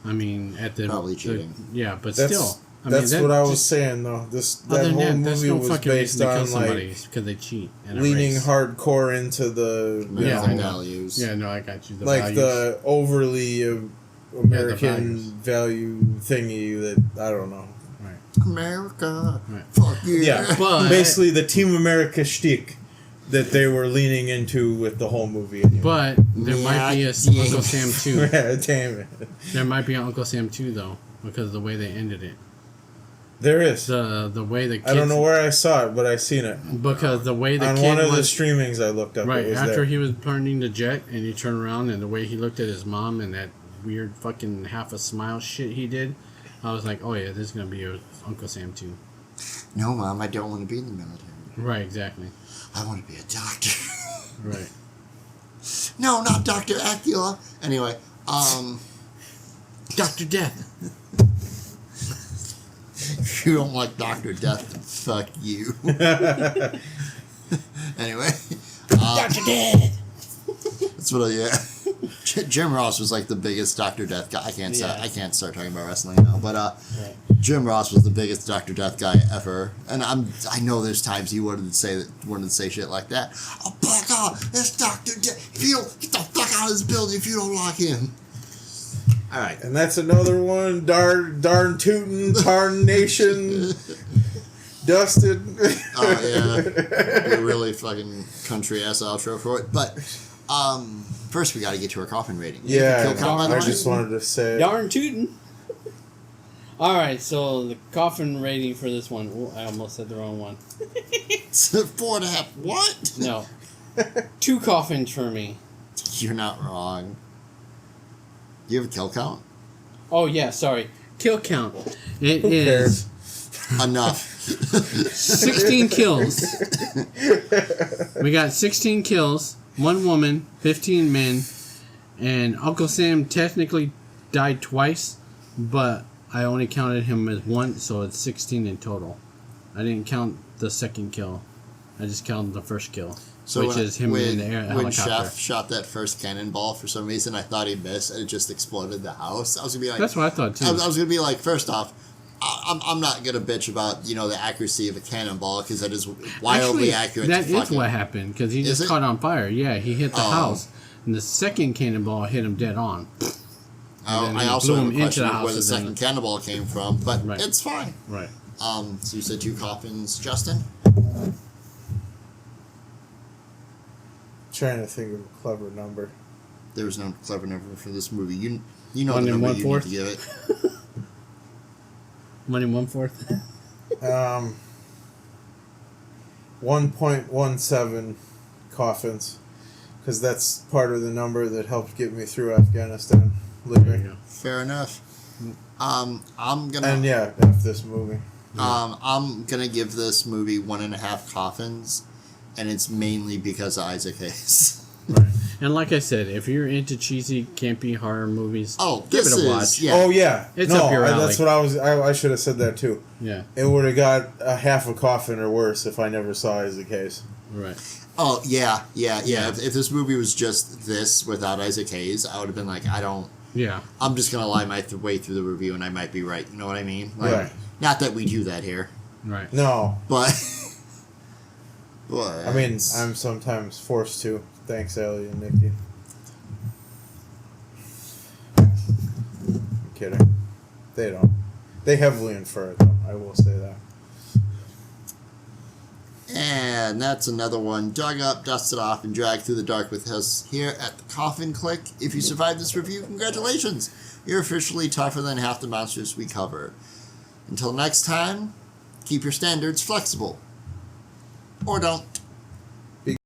I mean, probably cheating. But still. That's what I was saying, though. That whole movie was based on because they cheat. Leaning hardcore into the American values. Yeah, no, I got you. The overly American value thingy that I don't know. Right. America, fuck you. Yeah, but basically the Team America shtick that they were leaning into with the whole movie. Anyway. But there might be a Uncle Sam 2. Yeah, damn it. There might be an Uncle Sam 2 though, because of the way they ended it. There is the way the kids, I don't know where I saw it, but I seen it because the way the on kid one of the was, streamings I looked up. Right it was after there. he was turning the jet, and he turned around, and the way he looked at his mom and that weird fucking half a smile shit he did, I was like, oh yeah, this is gonna be your Uncle Sam 2. No, Mom, I don't want to be in the military. Right, exactly. I want to be a doctor. Right. No, not Dr. Acula. Anyway, Dr. Death. If you don't like Dr. Death, then fuck you. Anyway. Dr. Death! That's what Jim Ross was like the biggest Dr. Death guy. I can't start talking about wrestling now, but right. Jim Ross was the biggest Dr. Death guy ever. And I know there's times he wanted to say shit like that. Oh, fuck off! It's Dr. Death. If you don't get the fuck out of this building if you don't like him. All right. And that's another one. Darn tootin', tarnation, dusted. Oh, yeah. A really fucking country-ass outro for it. But, first we got to get to our Koffin rating. Yeah, I just wanted to say Darn tootin'. Alright, so the Koffin rating for this one. Ooh, I almost said the wrong one. It's a 4.5. What? No. 2 coffins for me. You're not wrong. Do you have a kill count? Oh, yeah, sorry. Kill count. It Who is cares? Enough. 16 kills. We got 16 kills, 1 woman, 15 men, and Uncle Sam technically died twice, but I only counted him as 1, so it's 16 in total. I didn't count the second kill. I just counted the first kill. So which is him in the air when helicopter. Chef shot that first cannonball, for some reason I thought he missed and it just exploded the house. I was gonna be like, that's what I thought too. I was gonna be like, first off, I'm not gonna bitch about the accuracy of a cannonball because that is wildly accurate. That is what happened because he just caught on fire. Yeah, he hit the house, and the second cannonball hit him dead on. I also have a question of where the second cannonball came from, but it's fine. Right. So you said 2 coffins, Justin? Trying to think of a clever number. There was no clever number for this movie. You know 1 the number you 1/4? need to give it. 1 1/4. 1.17 coffins, because that's part of the number that helped get me through Afghanistan. Living. Fair enough. I'm gonna. And yeah, F this movie. I'm gonna give this movie 1.5 coffins, and it's mainly because of Isaac Hayes. Right. And like I said, if you're into cheesy, campy horror movies, give it a watch. Yeah. Oh yeah, It's up your alley. That's what I was. I should have said that too. Yeah. It would have got a half a coffin or worse if I never saw Isaac Hayes. Right. Oh yeah. If this movie was just this without Isaac Hayes, I would have been like, I don't. Yeah. I'm just gonna lie my way through the review, and I might be right. You know what I mean? Like, Right. Not that we do that here, Right. No, but. But I mean I'm sometimes forced to. Thanks, Ellie and Nikki. I'm kidding. They don't. They heavily infer it, though. I will say that. And that's another one dug up, dusted off, and dragged through the dark with us here at the Koffin Click. If you survived this review, congratulations! You're officially tougher than half the monsters we cover. Until next time, keep your standards flexible. Or don't.